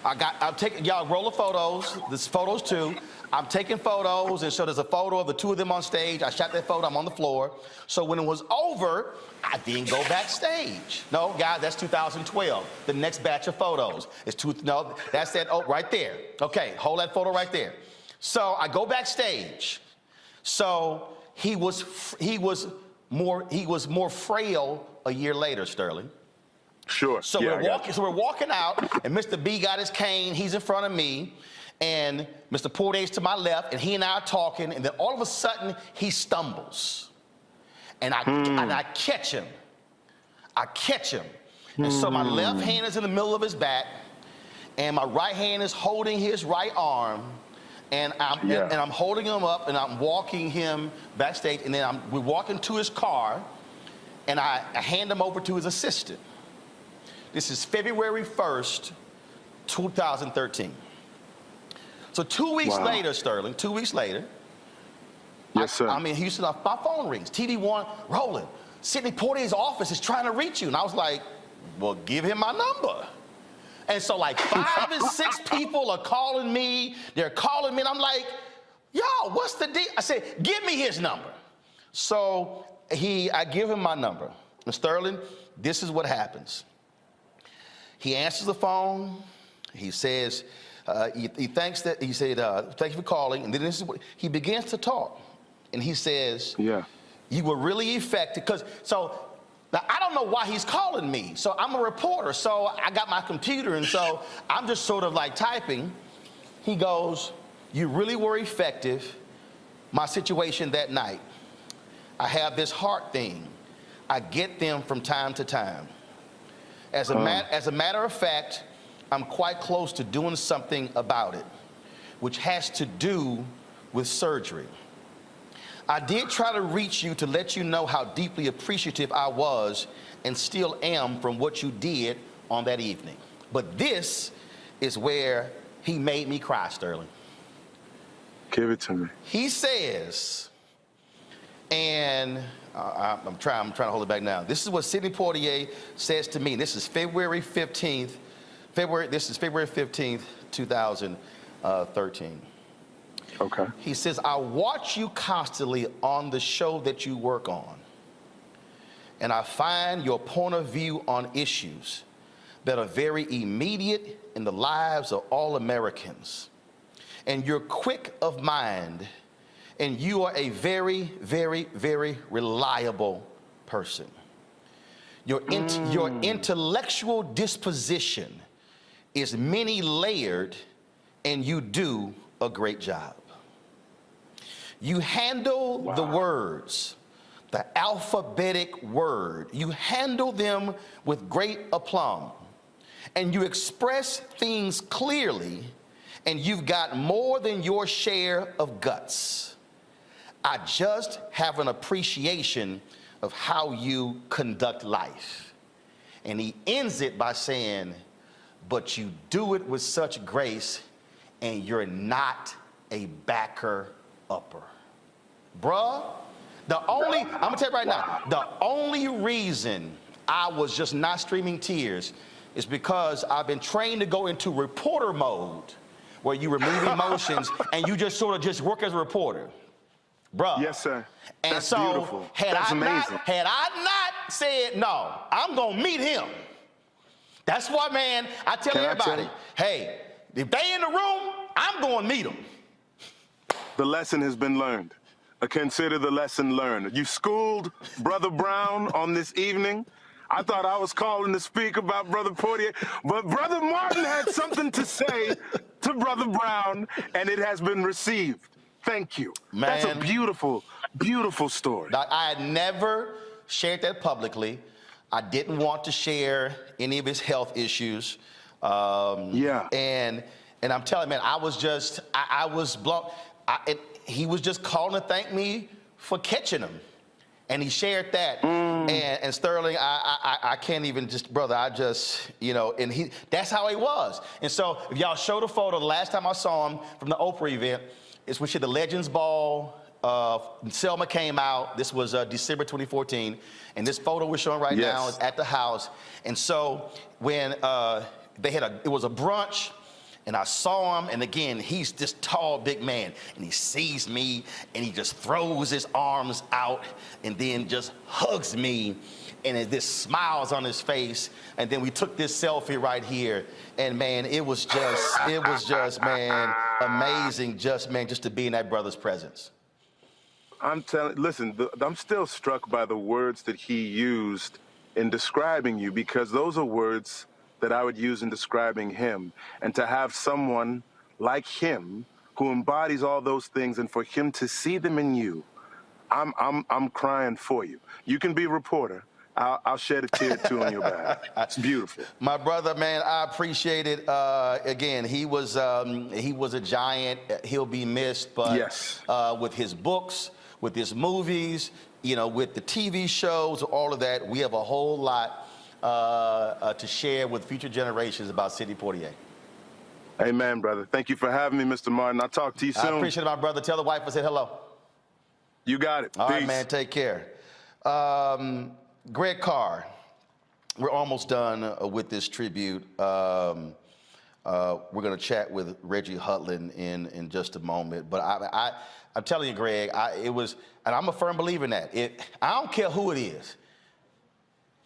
I'm taking, y'all roll of photos. There's photos too. I'm taking photos, and so there's a photo of the two of them on stage. I shot that photo, I'm on the floor. So when it was over, I didn't go backstage. No, guys, that's 2012. The next batch of photos is no, that's that, oh, right there. Okay, hold that photo right there. So I go backstage. So he was more frail a year later, Sterling. Sure. So we're walking out, and Mr. B got his cane. He's in front of me, and Mr. Poitier's to my left, and he and I are talking, and then all of a sudden he stumbles, and I catch him. And so my left hand is in the middle of his back, and my right hand is holding his right arm, and I'm holding him up, and I'm walking him backstage, and then we're walking to his car, and I hand him over to his assistant. This is February 1st, 2013. So 2 weeks later, Sterling, 2 weeks later, yes, sir. I'm in Houston, my phone rings, TV1, rolling. Sidney Poitier's office is trying to reach you. And I was like, well, give him my number. And so like 5 and 6 people are calling me. They're calling me, and I'm like, yo, what's the deal? I said, give me his number. So I give him my number. And Sterling, this is what happens. He answers the phone. He says, he thanks that. He said, "Thank you for calling." And then this is what he begins to talk, and he says, "Yeah, you were really effective." Now I don't know why he's calling me. So I'm a reporter. So I got my computer, and so I'm just sort of like typing. He goes, "You really were effective. My situation that night. I have this heart thing. I get them from time to time. As a matter of fact, I'm quite close to doing something about it, which has to do with surgery. I did try to reach you to let you know how deeply appreciative I was and still am from what you did on that evening. But this is where he made me cry, Sterling." Give it to me. He says, and I'm trying to hold it back now. This is what Sidney Poitier says to me. This is February 15th, 2013. Okay. He says, "I watch you constantly on the show that you work on, and I find your point of view on issues that are very immediate in the lives of all Americans. And you're quick of mind, and you are a very, very, very reliable person. Your intellectual disposition is many-layered, and you do a great job. You handle the words, the alphabetic word. You handle them with great aplomb, and you express things clearly, and you've got more than your share of guts. I just have an appreciation of how you conduct life." And he ends it by saying, "But you do it with such grace, and you're not a backer-upper." Bruh, I'm gonna tell you right now, the only reason I was just not streaming tears is because I've been trained to go into reporter mode, where you remove emotions and you just sort of just work as a reporter. Bruh. Yes, sir. And That's so beautiful. had That's amazing. I not said, no, I'm gonna meet him. That's why, man, I tell everybody, hey, if they in the room, I'm going to meet them. The lesson has been learned. Consider the lesson learned. You schooled Brother Brown on this evening. I thought I was calling to speak about Brother Poitier, but Brother Martin had something to say to Brother Brown, and it has been received. Thank you. Man, that's a beautiful, beautiful story. I had never shared that publicly. I didn't want to share any of his health issues. And And I'm telling you, man, I was blown. He was just calling to thank me for catching him. And he shared that. And Sterling, I can't even just, brother, I just, you know, and that's how he was. And so if y'all show the photo, the last time I saw him from the Oprah event, is when she had the Legends Ball. Selma came out. This was December 2014. And this photo we're showing right now is at the house. And so when it was a brunch, and I saw him, and again, he's this tall, big man, and he sees me, and he just throws his arms out, and then just hugs me, and this smiles on his face, and then we took this selfie right here, and man, it was just, man, amazing, just to be in that brother's presence. Listen, I'm still struck by the words that he used in describing you, because those are words that I would use in describing him. And to have someone like him who embodies all those things, and for him to see them in you, I'm crying for you. You can be a reporter. I'll shed a tear too on your behalf. It's beautiful. My brother, man, I appreciate it. Again, he was a giant. He'll be missed, but with his books, with his movies, you know, with the TV shows, all of that, we have a whole lot to share with future generations about Sidney Poitier. Amen, brother. Thank you for having me, Mr. Martin. I'll talk to you soon. I appreciate it, my brother. Tell the wife I said hello. You got it. All Peace. right, man. Take care. Greg Carr, we're almost done with this tribute. We're going to chat with Reggie Hudlin in just a moment. But I'm telling you, Greg, and I'm a firm believer in that. I don't care who it is.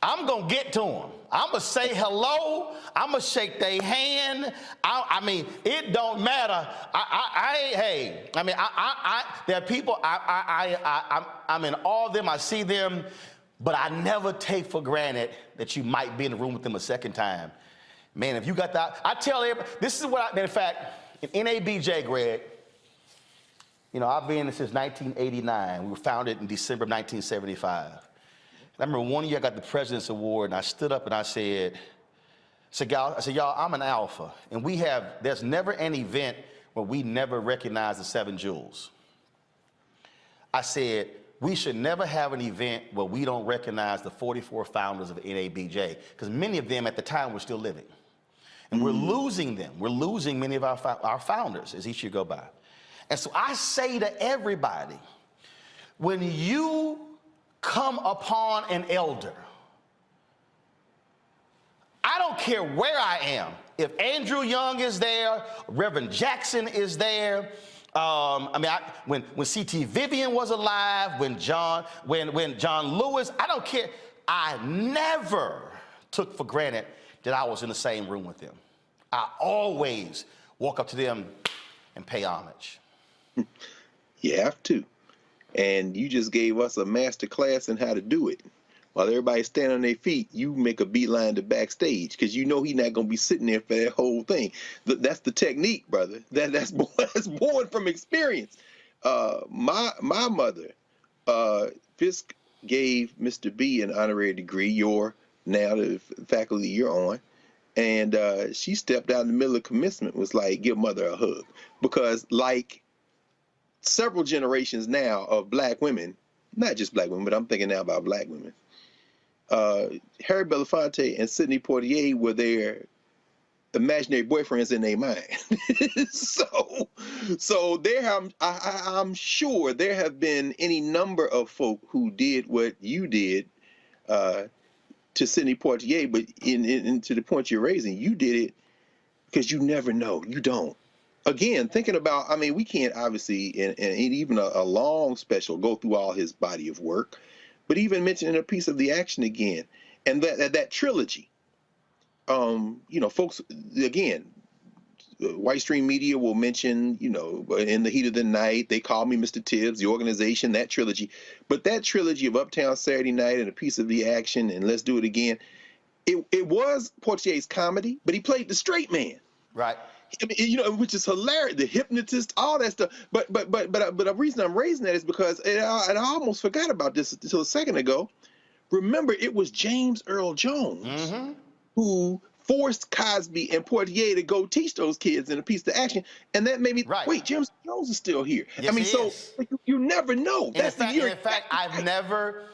I'm going to get to them. I'm going to say hello. I'm going to shake their hand. I mean, it don't matter. There are people, I'm in awe of them. I see them, but I never take for granted that you might be in the room with them a second time. Man, if you got that, I tell everybody, this is what in fact, in NABJ, Greg, you know, I've been in since 1989. We were founded in December of 1975. I remember one year I got the President's Award, and I stood up and I said, y'all, I'm an alpha, and there's never an event where we never recognize the 7 jewels. I said, we should never have an event where we don't recognize the 44 founders of NABJ, because many of them at the time were still living. And we're losing them. We're losing many of our founders as each year go by. And so I say to everybody, when you come upon an elder, I don't care where I am. If Andrew Young is there, Reverend Jackson is there. When C.T. Vivian was alive, when John Lewis, I don't care. I never took for granted that I was in the same room with them. I always walk up to them and pay homage. You have to. And you just gave us a master class in how to do it. While everybody's standing on their feet, you make a beeline to backstage, because you know he's not going to be sitting there for that whole thing. That's the technique, brother. That's born from experience. My mother, Fisk, gave Mr. B an honorary degree, now the faculty you're on. And she stepped out in the middle of commencement, was like, give mother a hug. Because like several generations now of black women, not just black women, but I'm thinking now about black women, Harry Belafonte and Sidney Poitier were their imaginary boyfriends in their mind. so there, I'm sure there have been any number of folk who did what you did to Sidney Poitier, but to the point you're raising, you did it because you never know. You don't. Again, thinking about, we can't obviously, in even a long special, go through all his body of work, but even mentioning a piece of the action again, and that trilogy. Folks, again, white stream media will mention, In the Heat of the Night, They Call Me Mr. Tibbs, the organization, that trilogy. But that trilogy of Uptown Saturday Night and a piece of the action and Let's Do It Again, it was Poitier's comedy, but he played the straight man. Right. Which is hilarious. The hypnotist, all that stuff. But the reason I'm raising that is because, and I almost forgot about this until a second ago. Remember, it was James Earl Jones who forced Cosby and Poitier to go teach those kids in a piece of action, and that made me wait. James Jones is still here. Yes, I mean, he so is. you never know. And That's in fact, I've never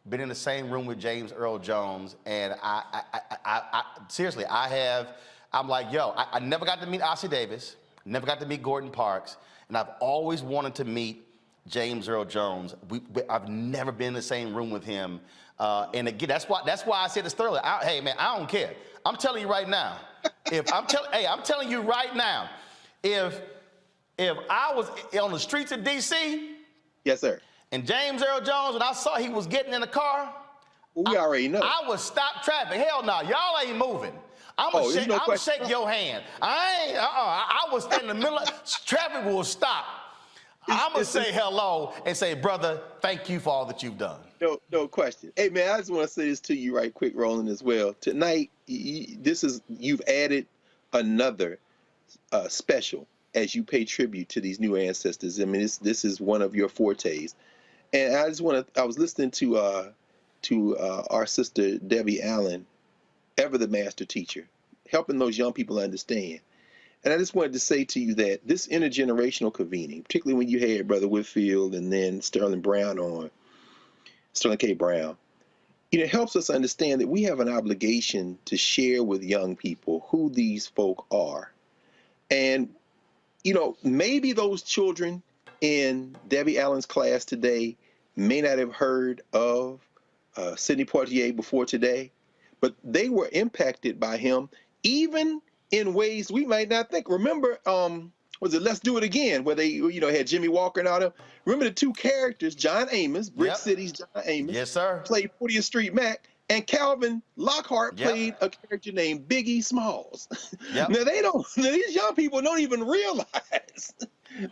been in the same room with James Earl Jones, and I seriously, I'm like, yo, I never got to meet Ossie Davis, never got to meet Gordon Parks, and I've always wanted to meet James Earl Jones. I've never been in the same room with him, and again, that's why I said this earlier. Hey, man, I don't care. I'm telling you right now. I'm telling you right now. If I was on the streets of D.C., yes, sir, and James Earl Jones, and I saw he was getting in the car, we already know. I would stop traffic. Hell no, y'all ain't moving. I'm gonna shake your hand. I would stand in the middle of traffic will stop. I'm gonna say hello and say, brother, thank you for all that you've done. No question. Hey man, I just want to say this to you right quick, Roland, as well. Tonight, you've added another special as you pay tribute to these new ancestors. I mean, this is one of your fortes, and I just want to. I was listening to our sister Debbie Allen, ever the master teacher, helping those young people understand. And I just wanted to say to you that this intergenerational convening, particularly when you had Brother Whitfield and then Sterling K. Brown, helps us understand that we have an obligation to share with young people who these folk are. And, maybe those children in Debbie Allen's class today may not have heard of Sidney Poitier before today, but they were impacted by him, even in ways we might not think. Remember, was it Let's Do It Again, where they, had Jimmy Walker and all them? Remember the two characters, John Amos, Brick City's John Amos, yes, sir, played 40th Street Mac, and Calvin Lockhart played a character named Biggie Smalls. Now these young people don't even realize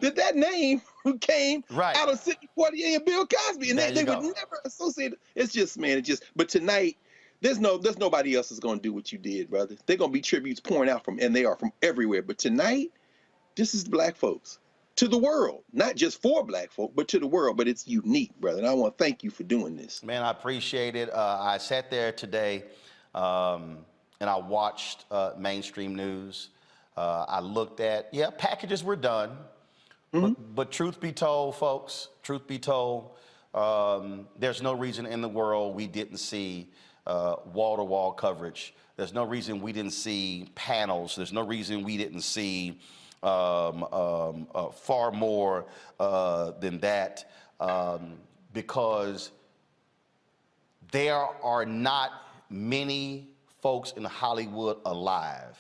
that name came out of Sidney Poitier and Bill Cosby, and they would never associate it. It's just, man, but tonight, there's nobody else is going to do what you did, brother. They're going to be tributes pouring out and they are from everywhere. But tonight, this is black folks to the world, not just for black folk, but to the world. But it's unique, brother. And I want to thank you for doing this. Man, I appreciate it. I sat there today and I watched mainstream news. I looked at, packages were done. But truth be told, folks, there's no reason in the world we didn't see wall-to-wall coverage. There's no reason we didn't see panels. There's no reason we didn't see far more than that, because there are not many folks in Hollywood alive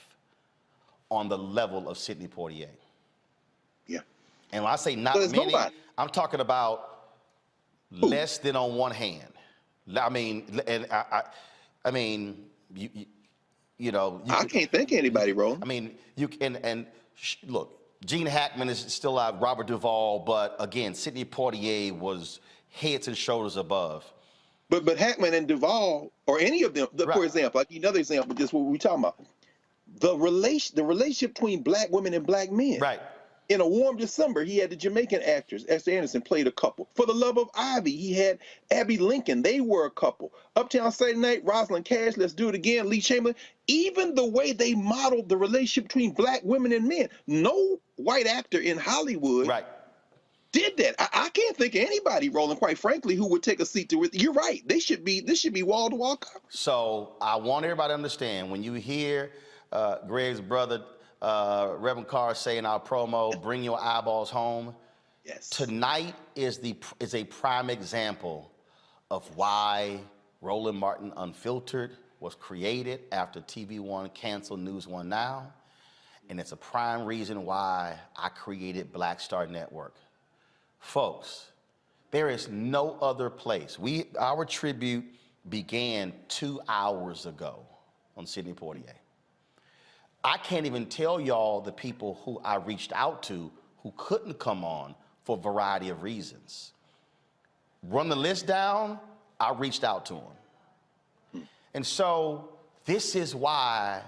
on the level of Sidney Poitier. Yeah. And when I say not many, I'm talking about less than on one hand. I mean, and I mean, I can't think of anybody, Roland. I mean, you can, look, Gene Hackman is still alive, Robert Duvall, but again, Sidney Poitier was heads and shoulders above. But Hackman and Duvall, or any of them, for example, I give you another example, just what we're talking about. The relationship between black women and black men. Right. In A Warm December, he had the Jamaican actress, Esther Anderson, played a couple. For the Love of Ivy, he had Abby Lincoln. They were a couple. Uptown Saturday Night, Rosalind Cash, Let's Do It Again, Lee Chamberlain. Even the way they modeled the relationship between black women and men. No white actor in Hollywood did that. I can't think of anybody, Roland, quite frankly, who would take a seat to it. You're right. This should be wall-to-wall coverage. So I want everybody to understand, when you hear Greg's brother, Reverend Carr, say in our promo, bring your eyeballs home. Yes. Tonight is a prime example of why Roland Martin Unfiltered was created after TV One canceled News One Now. And it's a prime reason why I created Black Star Network. Folks, there is no other place. Our tribute began 2 hours ago on Sidney Poitier. I can't even tell y'all the people who I reached out to who couldn't come on for a variety of reasons. Run the list down, I reached out to them. And so this is why,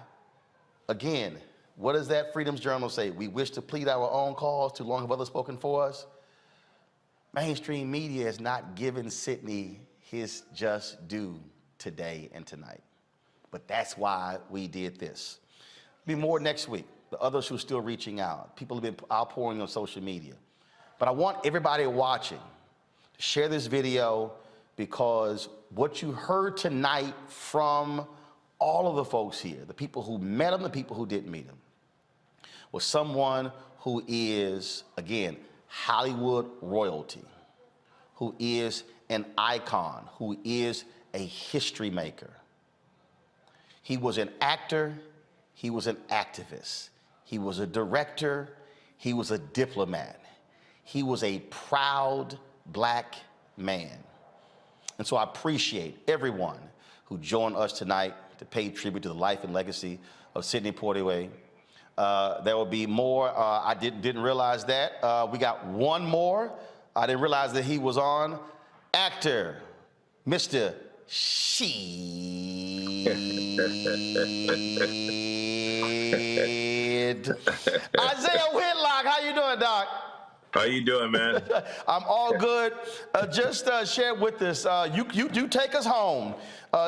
again, what does that Freedom's Journal say? We wish to plead our own cause, too long have others spoken for us. Mainstream media has not given Sidney his just due today and tonight. But that's why we did this. Be more next week. The others who are still reaching out. People have been outpouring on social media. But I want everybody watching to share this video, because what you heard tonight from all of the folks here, the people who met him, the people who didn't meet him, was someone who is, again, Hollywood royalty, who is an icon, who is a history maker. He was an actor, he was an activist, he was a director, he was a diplomat. He was a proud Black man. And so I appreciate everyone who joined us tonight to pay tribute to the life and legacy of Sidney Poitier. There will be more. I didn't realize that. We got one more. I didn't realize that he was on. Actor, Mr. Isaiah Whitlock, how you doing, Doc? How you doing, man? I'm all good. Just share with us. You do take us home.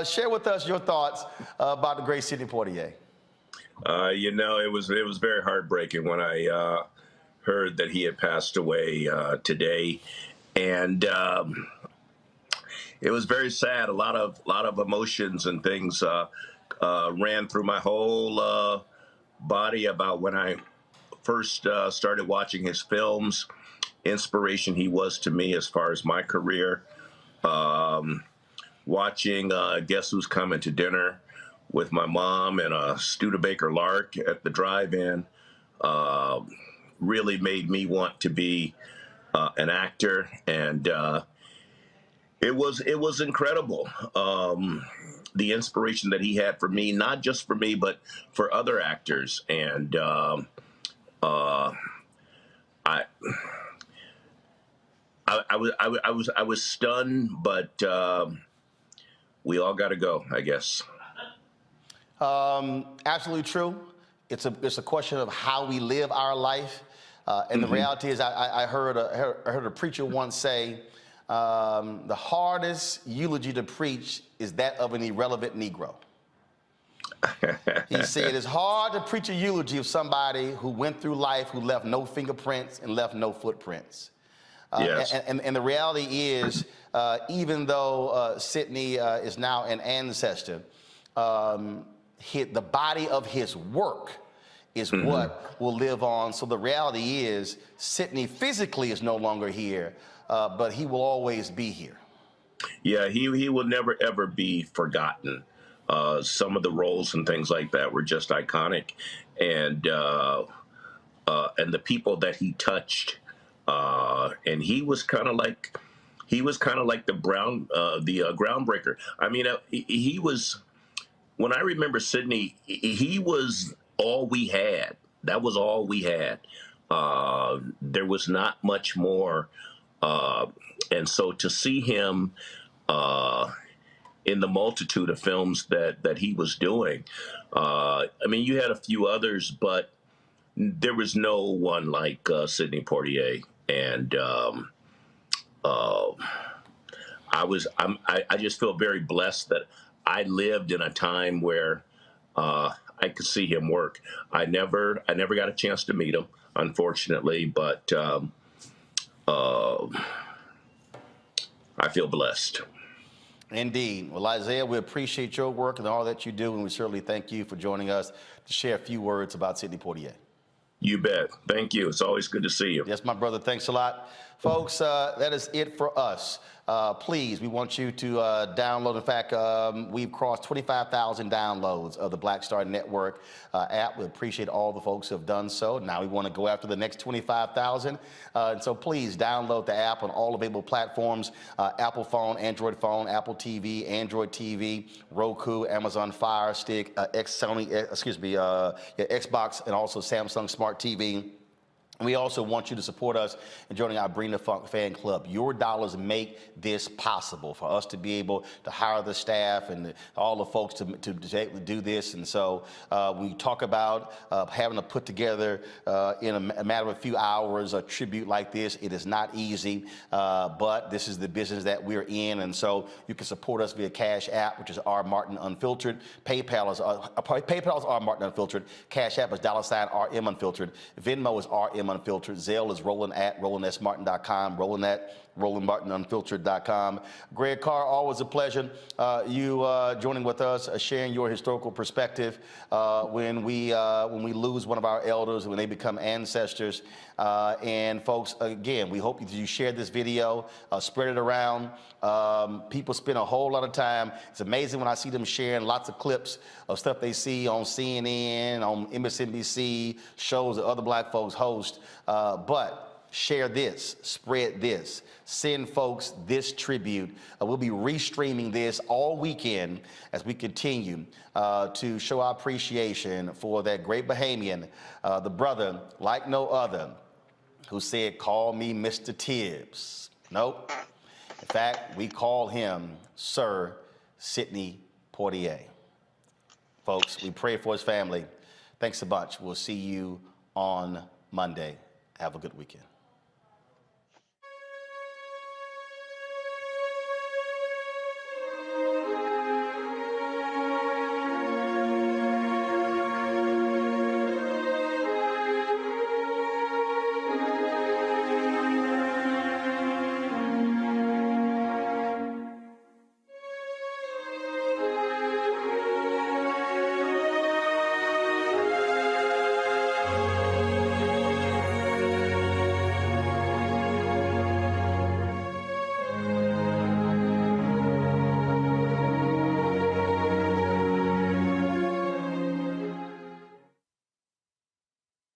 Share with us your thoughts about the great Sidney Poitier. You know, it was very heartbreaking when I heard that he had passed away today, and it was very sad. A lot of emotions and things ran through my whole body about when I first started watching his films, inspiration he was to me as far as my career. Watching Guess Who's Coming to Dinner with my mom and a Studebaker Lark at the drive-in really made me want to be an actor, and it was incredible. The inspiration that he had for me, not just for me, but for other actors. And I was stunned, but we all got to go, I guess. Absolutely true. It's a question of how we live our life, and the reality is, I heard a preacher once say, the hardest eulogy to preach is that of an irrelevant Negro. He said it's hard to preach a eulogy of somebody who went through life, who left no fingerprints and left no footprints. Yes. And the reality is, even though Sidney is now an ancestor, the body of his work is what will live on. So the reality is, Sidney physically is no longer here, but he will always be here. Yeah, he will never, ever be forgotten. Some of the roles and things like that were just iconic. And the people that he touched, and he was kind of like the groundbreaker. I mean, he was, when I remember Sidney, he was all we had. That was all we had. There was not much more. And so to see him in the multitude of films that he was doing, I mean, you had a few others, but there was no one like Sidney Poitier. And I just feel very blessed that I lived in a time where I could see him work. I never got a chance to meet him, unfortunately, but I feel blessed. Indeed. Well, Isaiah, we appreciate your work and all that you do, and we certainly thank you for joining us to share a few words about Sidney Poitier. You bet. Thank you. It's always good to see you. Yes, my brother. Thanks a lot. Folks, that is it for us. Please, we want you to download. In fact, we've crossed 25,000 downloads of the Black Star Network app. We appreciate all the folks who have done so. Now we want to go after the next 25,000. And so please download the app on all available platforms, Apple phone, Android phone, Apple TV, Android TV, Roku, Amazon Fire Stick, Xbox, and also Samsung Smart TV. We also want you to support us in joining our Bring the Funk fan club. Your dollars make this possible for us to be able to hire the staff and all the folks to do this. And so we talk about having to put together in a matter of a few hours a tribute like this. It is not easy, but this is the business that we're in. And so you can support us via Cash App, which is R Martin Unfiltered. PayPal is R Martin Unfiltered. Cash App is $RM Unfiltered. Venmo is RM Unfiltered. Zelle is roland@rolandsmartin.com, roland@rolandmartinunfiltered.com. Greg Carr, always a pleasure. You joining with us, sharing your historical perspective when we lose one of our elders, when they become ancestors. And folks, again, we hope you share this video, spread it around. People spend a whole lot of time. It's amazing when I see them sharing lots of clips of stuff they see on CNN, on MSNBC, shows that other black folks host. But share this, spread this, send folks this tribute. We'll be restreaming this all weekend as we continue to show our appreciation for that great Bahamian, the brother like no other, who said, "Call me Mr. Tibbs." Nope. In fact, we call him Sir Sidney Poitier. Folks, we pray for his family. Thanks a bunch. We'll see you on Monday. Have a good weekend.